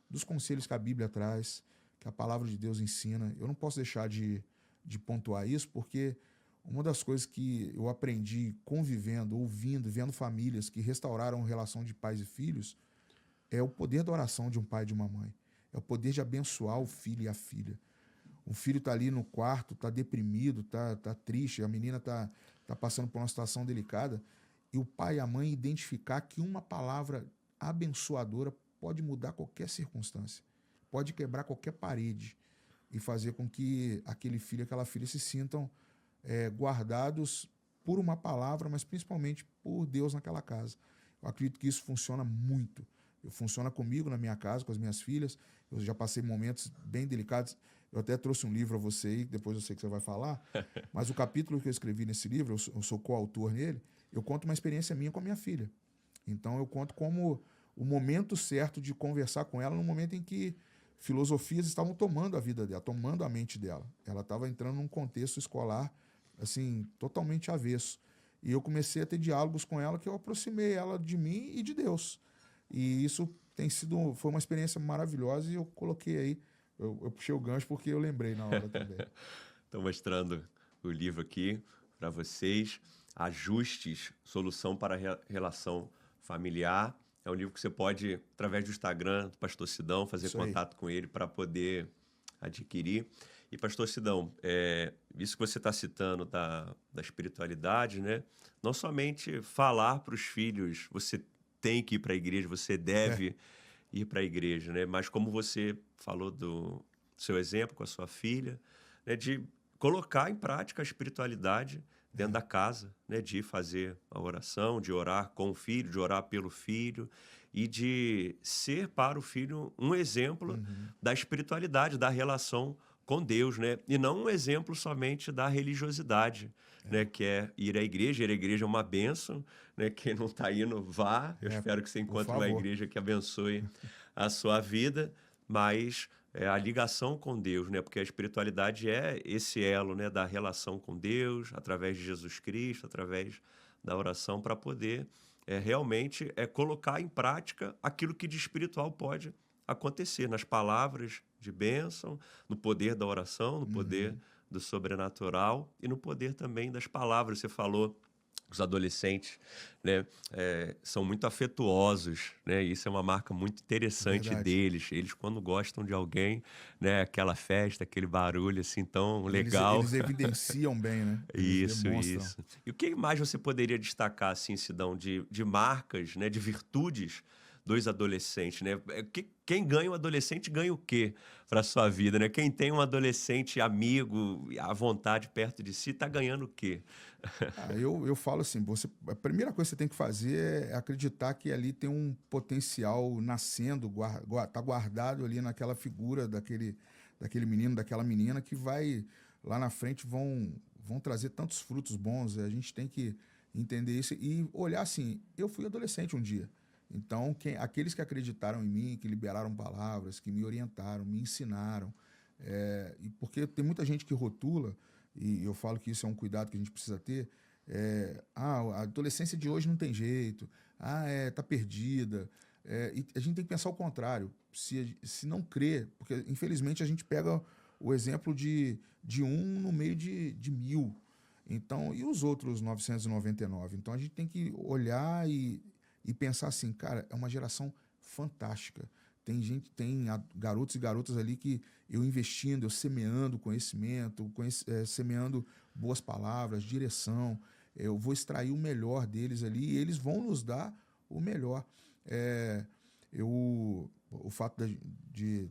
dos conselhos que a Bíblia traz, que a palavra de Deus ensina. Eu não posso deixar de pontuar isso, porque uma das coisas que eu aprendi convivendo, ouvindo, vendo famílias que restauraram a relação de pais e filhos, é o poder da oração de um pai e de uma mãe. É o poder de abençoar o filho e a filha. O filho está ali no quarto, está deprimido, está triste, a menina está passando por uma situação delicada, e o pai e a mãe identificar que uma palavra abençoadora pode mudar qualquer circunstância, pode quebrar qualquer parede e fazer com que aquele filho e aquela filha se sintam guardados por uma palavra, mas principalmente por Deus naquela casa. Eu acredito que isso funciona muito. Funciona comigo na minha casa, com as minhas filhas. Eu já passei momentos bem delicados. Eu até trouxe um livro a você aí, depois eu sei que você vai falar, mas o capítulo que eu escrevi nesse livro, eu sou coautor nele, eu conto uma experiência minha com a minha filha. Então eu conto como o momento certo de conversar com ela no momento em que filosofias estavam tomando a vida dela, tomando a mente dela. Ela estava entrando num contexto escolar assim, totalmente avesso. E eu comecei a ter diálogos com ela que eu aproximei ela de mim e de Deus. E isso foi uma experiência maravilhosa e eu coloquei aí, eu puxei o gancho porque eu lembrei na hora também. Estou mostrando o livro aqui para vocês, Ajustes, Solução para a Relação Familiar. É um livro que você pode, através do Instagram do Pastor Sidão, fazer Isso aí. contato com ele para poder adquirir. E, Pastor Sidão, isso que você está citando da espiritualidade, né? Não somente falar para os filhos, você tem que ir para a igreja, você deve ir para a igreja, né? Mas como você falou do seu exemplo com a sua filha, né? De colocar em prática a espiritualidade dentro da casa, né? De fazer a oração, de orar com o filho, de orar pelo filho e de ser para o filho um exemplo da espiritualidade, da relação com Deus, né? E não um exemplo somente da religiosidade, né? Que é ir à igreja. Ir à igreja é uma bênção, né? Quem não está indo, vá. Eu espero que você encontre uma igreja que abençoe a sua vida, mas a ligação com Deus, né? Porque a espiritualidade é esse elo, né? Da relação com Deus, através de Jesus Cristo, através da oração, para poder realmente colocar em prática aquilo que de espiritual pode acontecer nas palavras de bênção, no poder da oração, no poder do sobrenatural e no poder também das palavras. Você falou, os adolescentes, né, são muito afetuosos, né? Isso é uma marca muito interessante deles. Eles, quando gostam de alguém, né, aquela festa, aquele barulho assim tão legal. Eles evidenciam bem, né? Eles demonstram. Isso. E o que mais você poderia destacar, assim, Sidão, de marcas, né, de virtudes dos adolescentes, né? Quem ganha um adolescente ganha o quê para a sua vida, né? Quem tem um adolescente amigo, à vontade perto de si, está ganhando o quê? Eu falo assim, a primeira coisa que você tem que fazer é acreditar que ali tem um potencial nascendo, tá guardado ali naquela figura daquele menino, daquela menina que vai, lá na frente, vão trazer tantos frutos bons. A gente tem que entender isso e olhar assim, eu fui adolescente um dia. Então, aqueles que acreditaram em mim, que liberaram palavras, que me orientaram, me ensinaram, e porque tem muita gente que rotula, e eu falo que isso é um cuidado que a gente precisa ter, a adolescência de hoje não tem jeito, tá perdida. E a gente tem que pensar o contrário, se não crer, porque infelizmente a gente pega o exemplo de um no meio de 1000, então, e os outros 999? Então a gente tem que olhar e pensar assim, cara, é uma geração fantástica. Tem garotos e garotas ali que eu investindo, eu semeando conhecimento, semeando boas palavras, direção, eu vou extrair o melhor deles ali e eles vão nos dar o melhor. O fato de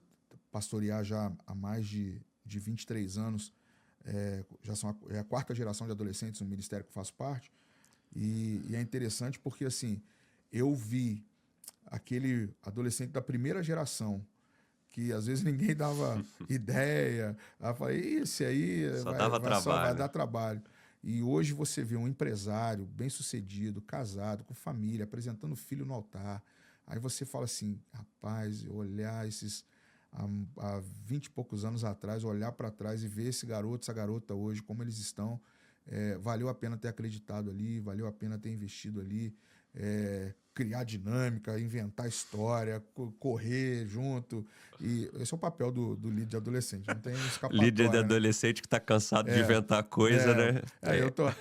pastorear já há mais de 23 anos, já é a 4ª geração de adolescentes no ministério que eu faço parte, e é interessante porque, assim, eu vi aquele adolescente da primeira geração que às vezes ninguém dava ideia. Eu falei, esse aí vai dar trabalho. E hoje você vê um empresário bem-sucedido, casado, com família, apresentando filho no altar. Aí você fala assim, rapaz, olhar esses há 20 e poucos anos atrás, olhar para trás e ver esse garoto, essa garota hoje, como eles estão, valeu a pena ter acreditado ali, valeu a pena ter investido ali, criar dinâmica, inventar história, correr junto. E esse é o papel do líder de adolescente, não tem escapatória. Líder de adolescente que está cansado de inventar coisa, né?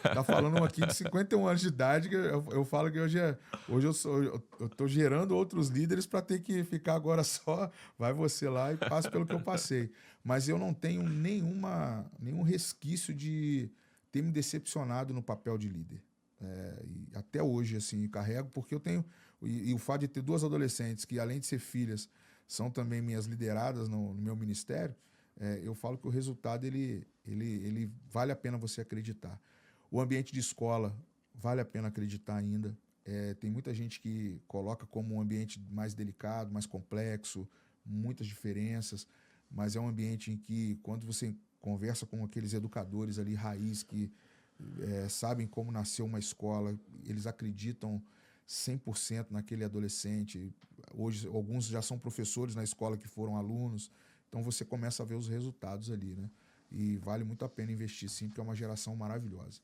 Tá falando aqui de 51 anos de idade, que eu falo que hoje eu tô gerando outros líderes para ter que ficar agora só, vai você lá e passa pelo que eu passei. Mas eu não tenho nenhum resquício de ter me decepcionado no papel de líder. E até hoje, assim, carrego, porque eu tenho... E o fato de ter 2 adolescentes que, além de ser filhas, são também minhas lideradas no meu ministério, eu falo que o resultado, ele vale a pena você acreditar. O ambiente de escola, vale a pena acreditar ainda. Tem muita gente que coloca como um ambiente mais delicado, mais complexo, muitas diferenças, mas é um ambiente em que, quando você conversa com aqueles educadores ali, raiz, que sabem como nasceu uma escola, eles acreditam 100% naquele adolescente. Hoje, alguns já são professores na escola que foram alunos, então você começa a ver os resultados ali, né? E vale muito a pena investir, sim, porque é uma geração maravilhosa.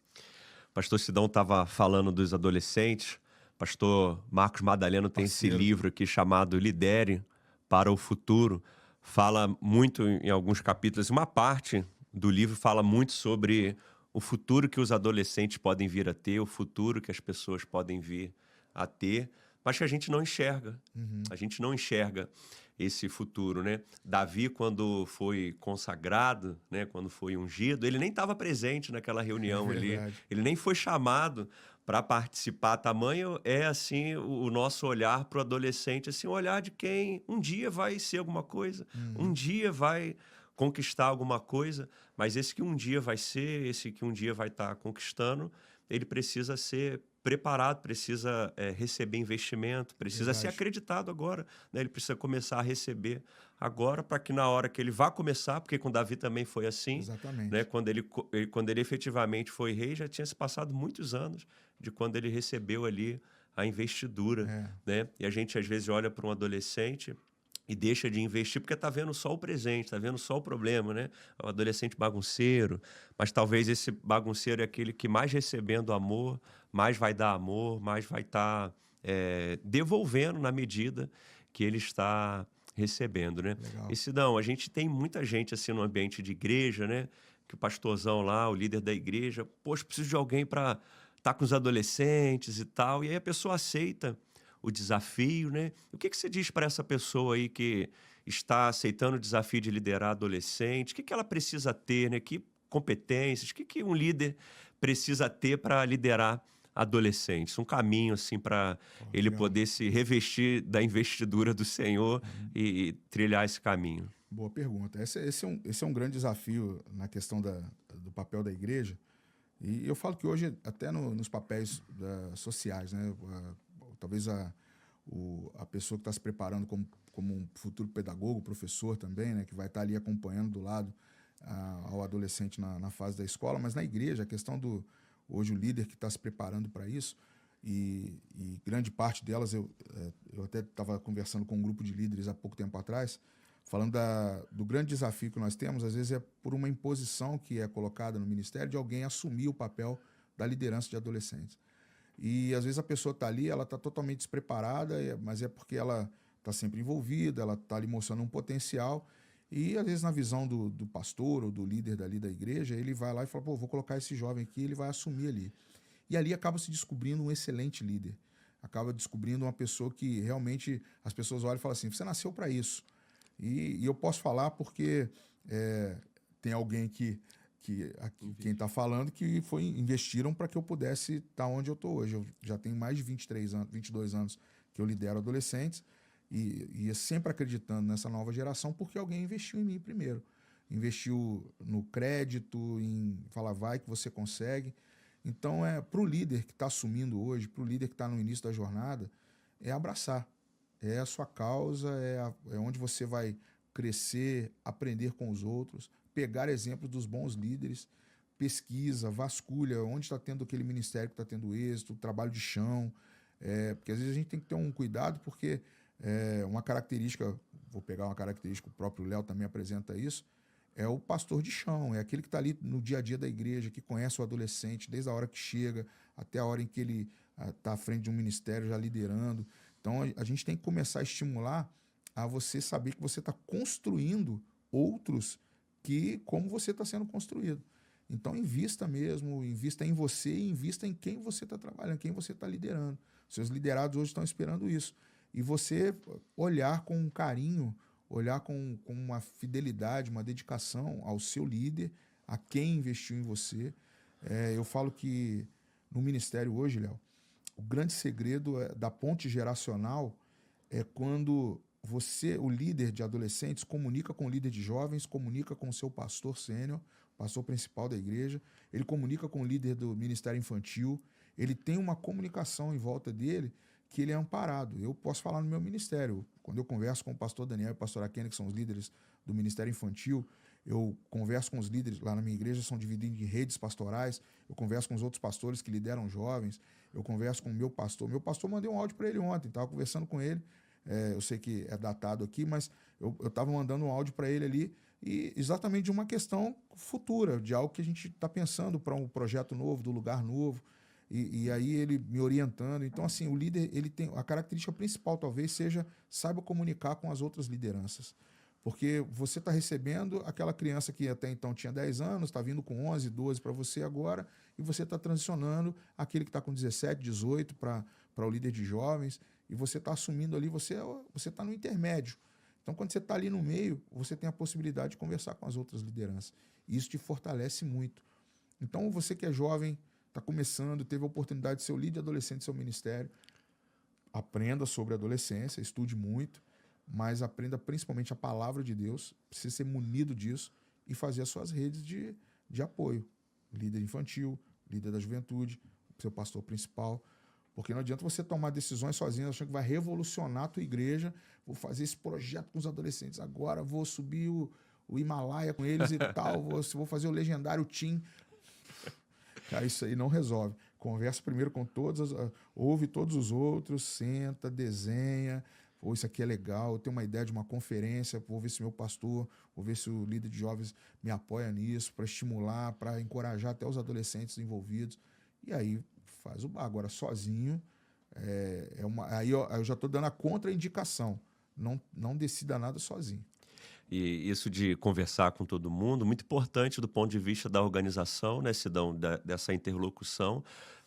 Pastor Sidão estava falando dos adolescentes. Pastor Marcos Madaleno tem esse livro aqui chamado Lidere para o Futuro. Fala muito em alguns capítulos, uma parte do livro fala muito sobre o futuro que os adolescentes podem vir a ter, o futuro que as pessoas podem vir a ter, mas que a gente não enxerga. A gente não enxerga esse futuro, né? Davi, quando foi consagrado, né, quando foi ungido, ele nem estava presente naquela É reunião ali, verdade. ele nem foi chamado para participar. Tamanho é assim o nosso olhar para o adolescente, assim, um olhar de quem um dia vai ser alguma coisa, um Uhum. dia vai conquistar alguma coisa, mas esse que um dia vai ser, esse que um dia vai estar conquistando, ele precisa ser preparado, precisa receber investimento, precisa ser Verdade. acreditado agora, né? Ele precisa começar a receber agora para que na hora que ele vá começar, porque com Davi também foi assim, né? Exatamente. Quando ele efetivamente foi rei, já tinha se passado muitos anos de quando ele recebeu ali a investidura, É, né? E a gente às vezes olha para um adolescente e deixa de investir porque está vendo só o presente, está vendo só o problema, né? O adolescente bagunceiro, mas talvez esse bagunceiro é aquele que mais recebendo amor, mais vai dar amor, mais vai estar devolvendo na medida que ele está recebendo, né? E legal. Sidão, a gente tem muita gente assim no ambiente de igreja, né? Que o pastorzão lá, o líder da igreja, poxa, preciso de alguém para estar com os adolescentes e tal, e aí a pessoa aceita o desafio, né? O que você diz para essa pessoa aí que está aceitando o desafio de liderar adolescente? O que ela precisa ter, né? Que competências? O que um líder precisa ter para liderar adolescentes? Um caminho assim para Pô, ele legal. poder se revestir da investidura do Senhor Uhum. e trilhar esse caminho. Boa pergunta. Esse é um grande desafio na questão do papel da igreja. E eu falo que hoje, até nos papéis sociais, né? Talvez a pessoa que está se preparando como um futuro pedagogo, professor também, né? Que vai estar ali acompanhando do lado ao adolescente na fase da escola, mas na igreja, a questão hoje o líder que está se preparando para isso, e grande parte delas, eu até estava conversando com um grupo de líderes há pouco tempo atrás, falando do grande desafio que nós temos, às vezes é por uma imposição que é colocada no ministério de alguém assumir o papel da liderança de adolescentes. E às vezes a pessoa está ali, ela está totalmente despreparada, mas é porque ela está sempre envolvida, ela está ali mostrando um potencial. E às vezes na visão do pastor ou do líder dali da igreja, ele vai lá e fala, pô, vou colocar esse jovem aqui, ele vai assumir ali. E ali acaba se descobrindo um excelente líder. Acaba descobrindo uma pessoa que realmente as pessoas olham e falam assim, você nasceu para isso. E eu posso falar porque tem alguém aqui, quem está falando, que investiram para que eu pudesse estar onde eu estou hoje. Eu já tenho mais de 23 anos, 22 anos que eu lidero adolescentes e sempre acreditando nessa nova geração porque alguém investiu em mim primeiro. Investiu no crédito, em falar, vai que você consegue. Então, para o líder que está assumindo hoje, para o líder que está no início da jornada, é abraçar. É a sua causa, é onde você vai crescer, aprender com os outros, pegar exemplos dos bons líderes, pesquisa, vasculha, onde está tendo aquele ministério que está tendo êxito, trabalho de chão. Porque às vezes a gente tem que ter um cuidado, porque uma característica, vou pegar uma característica, o próprio Léo também apresenta isso, é o pastor de chão, é aquele que está ali no dia a dia da igreja, que conhece o adolescente, desde a hora que chega até a hora em que ele está à frente de um ministério já liderando. Então a gente tem que começar a estimular a você saber que você está construindo outros que como você está sendo construído. Então invista mesmo, invista em você e invista em quem você está trabalhando, quem você está liderando. Seus liderados hoje estão esperando isso. E você olhar com um carinho, olhar com uma fidelidade, uma dedicação ao seu líder, a quem investiu em você. Eu falo que no ministério hoje, Léo, o grande segredo da ponte geracional é quando você, o líder de adolescentes, comunica com o líder de jovens, comunica com o seu pastor sênior, pastor principal da igreja, ele comunica com o líder do ministério infantil, ele tem uma comunicação em volta dele que ele é amparado. Eu posso falar no meu ministério. Quando eu converso com o pastor Daniel e o pastor Akene, que são os líderes do ministério infantil, eu converso com os líderes lá na minha igreja, são divididos em redes pastorais, eu converso com os outros pastores que lideram jovens, eu converso com o meu pastor. Meu pastor, mandei um áudio para ele ontem, estava conversando com ele, eu sei que é datado aqui, mas eu estava mandando um áudio para ele ali, e exatamente de uma questão futura, de algo que a gente está pensando para um projeto novo, do lugar novo, e aí ele me orientando. Então, assim, o líder, ele tem a característica principal, talvez, seja saiba comunicar com as outras lideranças. Porque você está recebendo aquela criança que até então tinha 10 anos, está vindo com 11, 12 para você agora, e você está transicionando aquele que está com 17, 18 para para o líder de jovens, e você está assumindo ali, você está no intermédio. Então, quando você está ali no meio, você tem a possibilidade de conversar com as outras lideranças. E isso te fortalece muito. Então, você que é jovem, está começando, teve a oportunidade de ser o líder adolescente do seu ministério, aprenda sobre a adolescência, estude muito, mas aprenda principalmente a palavra de Deus, precisa ser munido disso e fazer as suas redes de apoio. Líder infantil, líder da juventude, seu pastor principal. Porque não adianta você tomar decisões sozinho, achando que vai revolucionar a tua igreja, vou fazer esse projeto com os adolescentes agora, vou subir o Himalaia com eles e tal, vou fazer o legendário Team. Cara, isso aí não resolve. Conversa primeiro com todos, ouve todos os outros, senta, desenha. Pô, isso aqui é legal, eu tenho uma ideia de uma conferência, vou ver se meu pastor, vou ver se o líder de jovens me apoia nisso, para estimular, para encorajar até os adolescentes envolvidos. E aí faz o bar. Agora, sozinho, aí eu já estou dando a contraindicação. Não decida nada sozinho. E isso de conversar com todo mundo, muito importante do ponto de vista da organização, né, Sidão, dessa interlocução,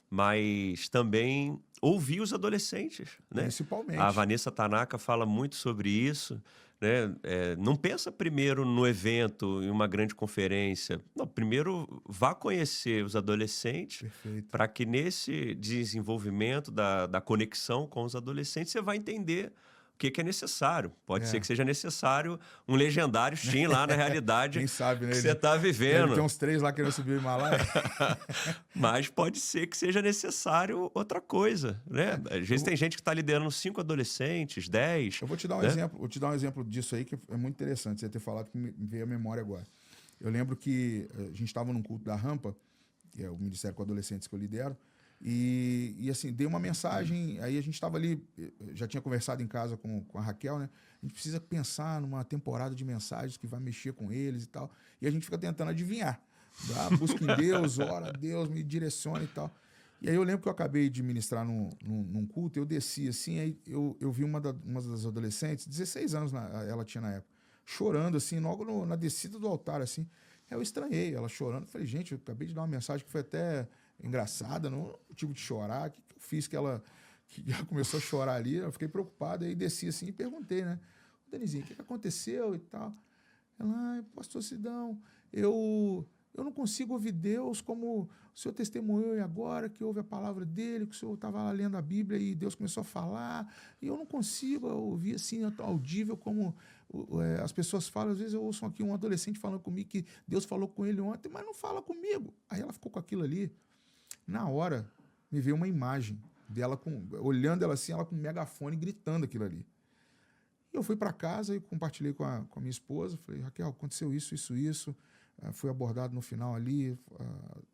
mas também ouvir os adolescentes, né? Principalmente. A Vanessa Tanaka fala muito sobre isso, né? Não pensa primeiro no evento, em uma grande conferência. Não, primeiro vá conhecer os adolescentes, para que nesse desenvolvimento da conexão com os adolescentes você vai entender o que é necessário. Pode ser que seja necessário um legendário Team lá na realidade. Quem sabe, né? Que você está vivendo. Tem uns 3 lá querendo subir o Himalaia. Mas pode ser que seja necessário outra coisa, né? Às vezes tem gente que está liderando 5 adolescentes, 10. Eu vou te dar um exemplo. Vou te dar um exemplo disso aí que é muito interessante você ter falado, que me veio à memória agora. Eu lembro que a gente estava num culto da Rampa, que é o Ministério com Adolescentes que eu lidero, e assim, dei uma mensagem, aí a gente estava ali, já tinha conversado em casa com a Raquel, né? A gente precisa pensar numa temporada de mensagens que vai mexer com eles e tal, e a gente fica tentando adivinhar. Busca em Deus, ora, Deus me direciona e tal. E aí eu lembro que eu acabei de ministrar num culto, eu desci assim, aí eu vi uma das adolescentes, 16 anos ela tinha na época, chorando assim, logo na descida do altar, assim. Aí eu estranhei, ela chorando, falei, gente, eu acabei de dar uma mensagem que foi até engraçada, não tive de chorar, o que eu fiz que ela começou a chorar ali, eu fiquei preocupado, aí desci assim e perguntei, né, Danizinho, o que aconteceu e tal? Ela, pastor Sidão, eu não consigo ouvir Deus como o senhor testemunhou agora, que ouve a palavra dele, que o senhor estava lá lendo a Bíblia e Deus começou a falar, e eu não consigo ouvir assim, audível como as pessoas falam. Às vezes eu ouço aqui um adolescente falando comigo que Deus falou com ele ontem, mas não fala comigo. Aí ela ficou com aquilo ali. Na hora, me veio uma imagem dela, olhando ela assim, ela com um megafone gritando aquilo ali. E eu fui para casa e compartilhei com a minha esposa, falei, Raquel, aconteceu isso. Foi abordado no final ali,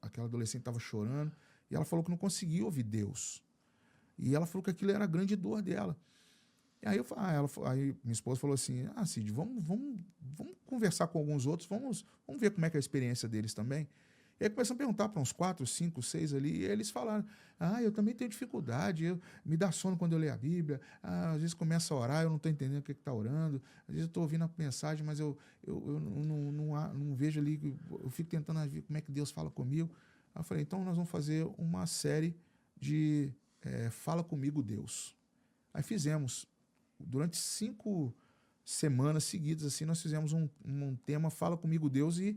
aquela adolescente estava chorando, e ela falou que não conseguia ouvir Deus. E ela falou que aquilo era a grande dor dela. E aí, aí minha esposa falou assim, Cid, vamos conversar com alguns outros, vamos ver como é que é a experiência deles também. E aí começam a perguntar para uns 4, 5, 6 ali, e eles falaram, eu também tenho dificuldade, me dá sono quando eu leio a Bíblia, às vezes começa a orar, eu não estou entendendo o que está orando, às vezes eu estou ouvindo a mensagem, mas eu não vejo ali, eu fico tentando ver como é que Deus fala comigo. Aí eu falei, então nós vamos fazer uma série de Fala Comigo, Deus. Aí fizemos, durante 5 semanas seguidas, assim, nós fizemos um tema Fala Comigo, Deus, e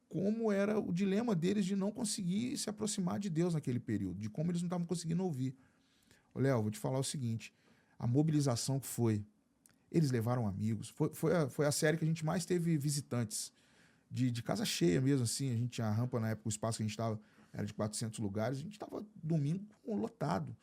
como era o dilema deles de não conseguir se aproximar de Deus naquele período, de como eles não estavam conseguindo ouvir. Léo, vou te falar o seguinte, a mobilização que foi, eles levaram amigos, foi a série que a gente mais teve visitantes, de casa cheia mesmo, assim, a gente tinha a Rampa na época, o espaço que a gente estava era de 400 lugares, a gente estava domingo lotado.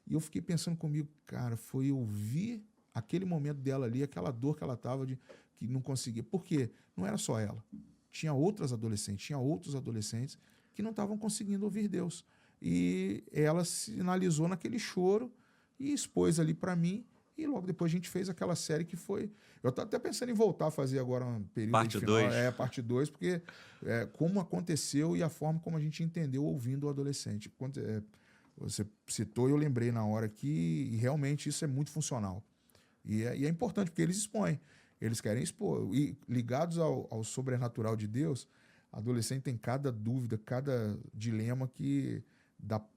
E eu fiquei pensando comigo, cara, foi ouvir aquele momento dela ali, aquela dor que ela estava que não conseguia. Por quê? Não era só ela. Tinha outros adolescentes que não estavam conseguindo ouvir Deus. E ela sinalizou naquele choro e expôs ali para mim. E logo depois a gente fez aquela série que foi... Eu estou até pensando em voltar a fazer agora um período parte final. 2. Parte 2, porque como aconteceu e a forma como a gente entendeu ouvindo o adolescente. Quando, você citou e eu lembrei na hora que realmente isso é muito funcional. E é importante, porque eles expõem. Eles querem expor. E ligados ao sobrenatural de Deus, adolescente tem cada dúvida, cada dilema que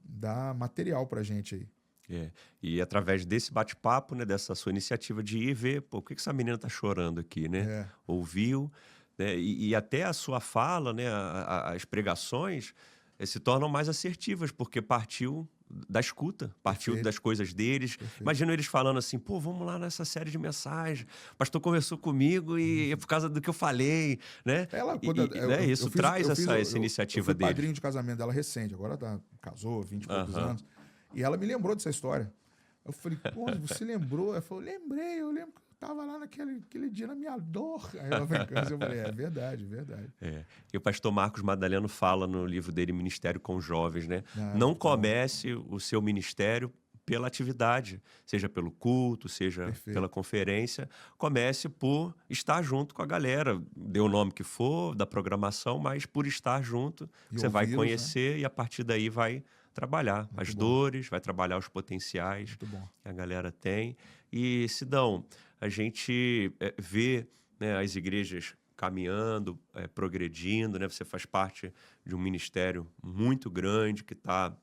dá material para a gente aí. É. E através desse bate-papo, né, dessa sua iniciativa de ir ver, pô, por que que essa menina tá chorando aqui, né? É, Ouviu, né? E até a sua fala, né, as pregações se tornam mais assertivas, porque partiu da escuta, partiu perfeito, das coisas deles. perfeito. Imagino eles falando assim, pô, vamos lá nessa série de mensagens. O pastor conversou comigo e é por causa do que eu falei, né? Ela, quando Né, eu isso fiz, traz essa eu iniciativa fui deles. padrinho de casamento dela recente, agora casou, 20 e poucos Aham. anos, e ela me lembrou dessa história. Eu falei, pô, você lembrou? Ela falou, lembrei, eu lembro que eu tava lá aquele dia na minha dor. Aí ela brincando, eu falei, é verdade, verdade. É. E o pastor Marcos Madaleno fala no livro dele, Ministério com Jovens, né? Ah, Não muito bom, comece o seu ministério pela atividade, seja pelo culto, seja pela perfeito. conferência, comece por estar junto com a galera, dê o nome que for, da programação, mas por estar junto, E você vai ouvi-los, né? conhecer e a partir daí vai trabalhar Muito as bom, dores, vai trabalhar os potenciais muito bom. que a galera tem. E, Sidão, a gente vê, né, as igrejas caminhando, progredindo, né? Você faz parte de um ministério muito grande que está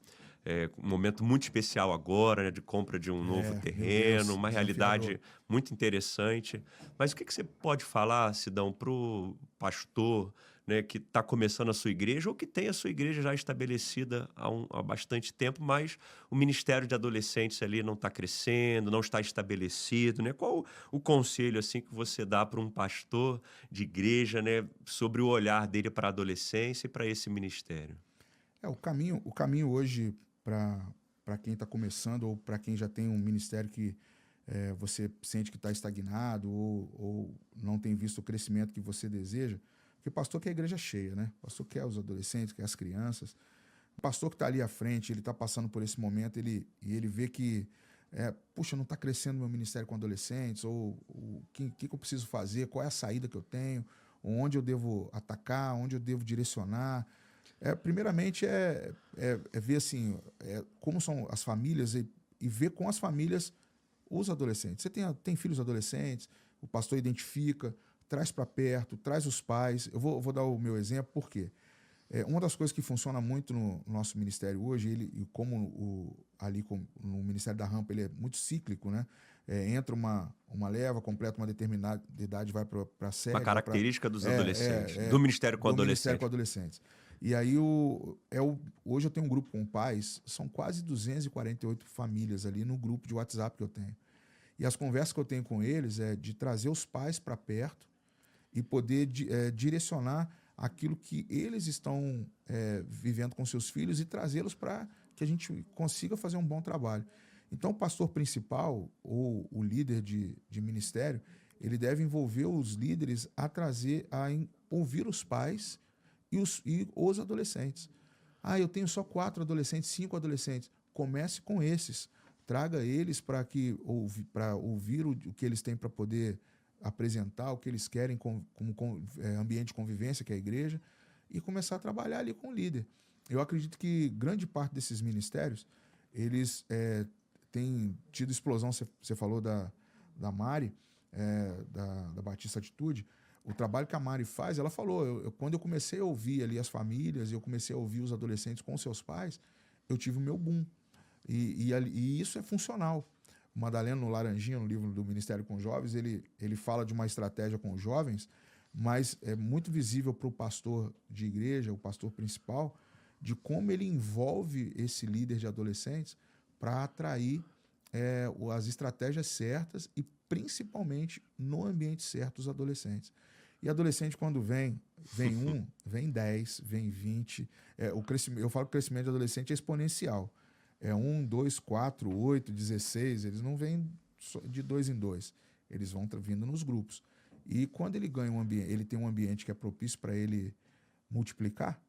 um momento muito especial agora, né, de compra de um novo É, meu terreno, Deus, uma desafiador. realidade muito interessante. Mas o que que você pode falar, Sidão, para o pastor, né, que está começando a sua igreja ou que tem a sua igreja já estabelecida há bastante tempo, mas o ministério de adolescentes ali não está crescendo, não está estabelecido, né? Qual o conselho assim que você dá para um pastor de igreja, né, sobre o olhar dele para a adolescência e para esse ministério? O caminho hoje para quem está começando ou para quem já tem um ministério que você sente que está estagnado ou não tem visto o crescimento que você deseja, porque o pastor quer a igreja cheia, né? O pastor quer os adolescentes, quer as crianças. O pastor que está ali à frente, ele está passando por esse momento, ele vê que, puxa, não está crescendo meu ministério com adolescentes, ou o que eu preciso fazer, qual é a saída que eu tenho, onde eu devo atacar, onde eu devo direcionar. Primeiramente é ver assim, como são as famílias e ver com as famílias os adolescentes. Você tem filhos adolescentes, o pastor identifica, traz para perto, traz os pais. Eu vou dar o meu exemplo, por quê? Uma das coisas que funciona muito no nosso ministério hoje, e como no Ministério da Rampa ele é muito cíclico, né? Entra uma leva, completa uma determinada idade, vai para a Uma sede, vai para característica dos adolescentes, do ministério com do Ministério com adolescente. Adolescentes. E aí, hoje eu tenho um grupo com pais, são quase 248 famílias ali no grupo de WhatsApp que eu tenho. E as conversas que eu tenho com eles é de trazer os pais para perto e poder direcionar aquilo que eles estão vivendo com seus filhos e trazê-los para que a gente consiga fazer um bom trabalho. Então, o pastor principal ou o líder de ministério, ele deve envolver os líderes a ouvir os pais e os adolescentes. Ah, eu tenho só 4 adolescentes, 5 adolescentes. Comece com esses. Traga eles para ouvir o que eles têm para poder apresentar, o que eles querem como ambiente de convivência, que é a igreja, e começar a trabalhar ali com o líder. Eu acredito que grande parte desses ministérios, eles têm tido explosão. Você falou da Mari, da Batista Atitude. O trabalho que a Mari faz, ela falou, quando eu comecei a ouvir ali as famílias, eu comecei a ouvir os adolescentes com seus pais, eu tive o meu boom. E isso é funcional. O Madaleno, no Laranjinha, no livro do Ministério com Jovens, ele fala de uma estratégia com os jovens, mas é muito visível para o pastor de igreja, o pastor principal, de como ele envolve esse líder de adolescentes para atrair as estratégias certas e principalmente no ambiente certo os adolescentes. E adolescente, quando vem 10, vem 20. Eu falo que o crescimento de adolescente é exponencial. 1, 2, 4, 8, 16. Eles não vêm de 2 em 2. Eles vão vindo nos grupos. E quando ele ganha ele tem um ambiente que é propício para ele multiplicar,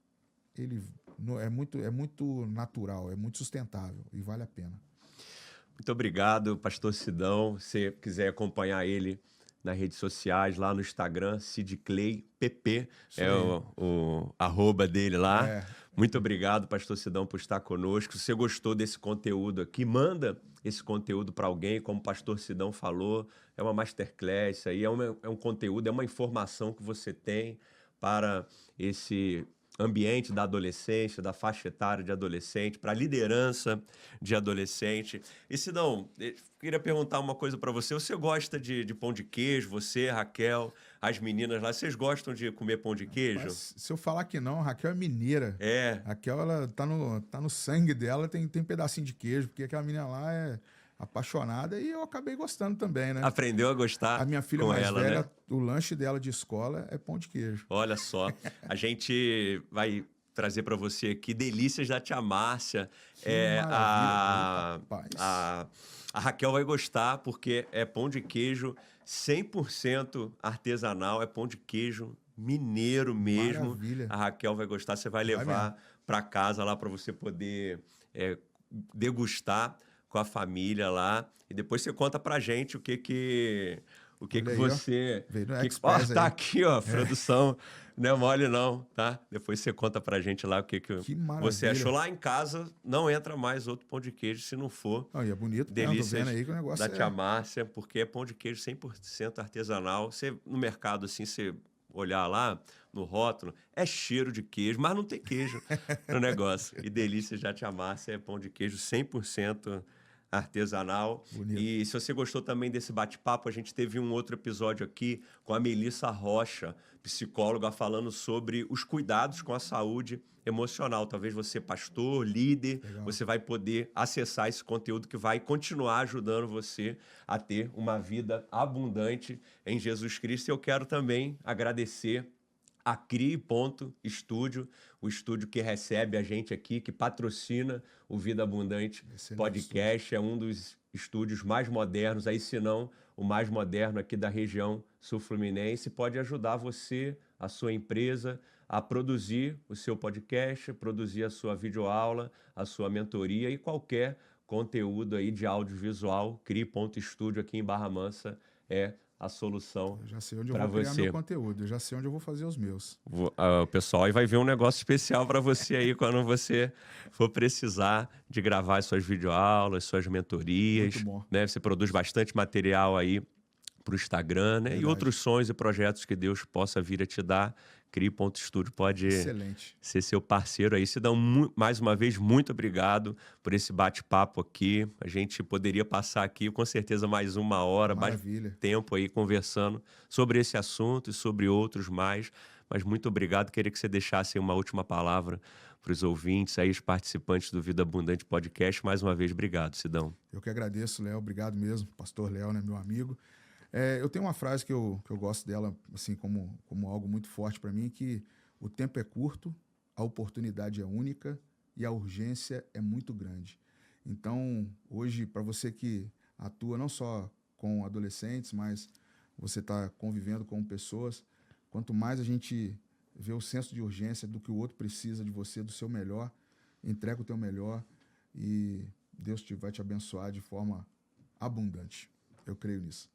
é muito natural, é muito sustentável e vale a pena. Muito obrigado, pastor Sidão. Se você quiser acompanhar ele nas redes sociais, lá no Instagram, SidClayPP, é o arroba dele lá. Muito obrigado, pastor Sidão, por estar conosco. Se você gostou desse conteúdo aqui, manda esse conteúdo para alguém, como o pastor Sidão falou, é uma masterclass, aí é um conteúdo, é uma informação que você tem para esse ambiente da adolescência, da faixa etária de adolescente, para a liderança de adolescente. E Sidão, eu queria perguntar uma coisa para você. Você gosta de pão de queijo? Você, Raquel, as meninas lá, vocês gostam de comer pão de queijo? Mas se eu falar que não, a Raquel é mineira. É. Raquel, ela tá no sangue dela, tem pedacinho de queijo, porque aquela menina lá é apaixonada e eu acabei gostando também, né? Aprendeu a gostar A minha filha com mais ela, velha, né? o lanche dela de escola é pão de queijo. Olha só, a gente vai trazer para você aqui delícias da tia Márcia. Que maravilha. Eita, paz. A Raquel vai gostar porque é pão de queijo 100% artesanal, é pão de queijo mineiro mesmo. Maravilha. A Raquel vai gostar, você vai levar para casa lá para você poder degustar com a família lá. E depois você conta pra gente o que Olha aí, você... ó. Veio no Ó, Express tá aí. aqui, ó, produção. Não é mole não, tá? Depois você conta pra gente lá o que Que você maravilha. achou. Lá em casa não entra mais outro pão de queijo se não for Não, e é bonito, delícias tô vendo aí que o negócio da tia Márcia, porque é pão de queijo 100% artesanal. Você, no mercado, assim, você olhar lá no rótulo, é cheiro de queijo, mas não tem queijo no negócio. E delícias da tia Márcia é pão de queijo 100% artesanal. Bonito. E se você gostou também desse bate-papo, a gente teve um outro episódio aqui com a Melissa Rocha, psicóloga, falando sobre os cuidados com a saúde emocional. Talvez você, pastor, líder, você vai poder acessar esse conteúdo que vai continuar ajudando você a ter uma vida abundante em Jesus Cristo. E eu quero também agradecer a Cri.Estúdio, o estúdio que recebe a gente aqui, que patrocina o Vida Abundante Podcast. É um dos estúdios mais modernos, aí se não o mais moderno aqui da região sul-fluminense. Pode ajudar você, a sua empresa, a produzir o seu podcast, produzir a sua videoaula, a sua mentoria e qualquer conteúdo aí de audiovisual. Cri.Estúdio aqui em Barra Mansa é a solução. Eu já sei onde eu vou criar meu conteúdo, eu já sei onde eu vou fazer os meus. O pessoal aí vai ver um negócio especial para você aí quando você for precisar de gravar suas videoaulas, suas mentorias. Muito bom. Né? Você produz bastante material aí para o Instagram, né? E outros sonhos e projetos que Deus possa vir a te dar. Cri.Estúdio pode ser seu parceiro aí. Sidão, mais uma vez, muito obrigado por esse bate-papo aqui. A gente poderia passar aqui, com certeza, mais uma hora, mais tempo aí conversando sobre esse assunto e sobre outros mais. Mas muito obrigado. Queria que você deixasse uma última palavra para os ouvintes, aí, os participantes do Vida Abundante Podcast. Mais uma vez, obrigado, Sidão. Eu que agradeço, Léo. Obrigado mesmo. Pastor Léo, né, meu amigo. Eu tenho uma frase que eu gosto dela, assim, como algo muito forte para mim, que o tempo é curto, a oportunidade é única e a urgência é muito grande. Então, hoje, para você que atua não só com adolescentes, mas você está convivendo com pessoas, quanto mais a gente vê o senso de urgência do que o outro precisa de você, do seu melhor, entrega o teu melhor e Deus vai te abençoar de forma abundante. Eu creio nisso.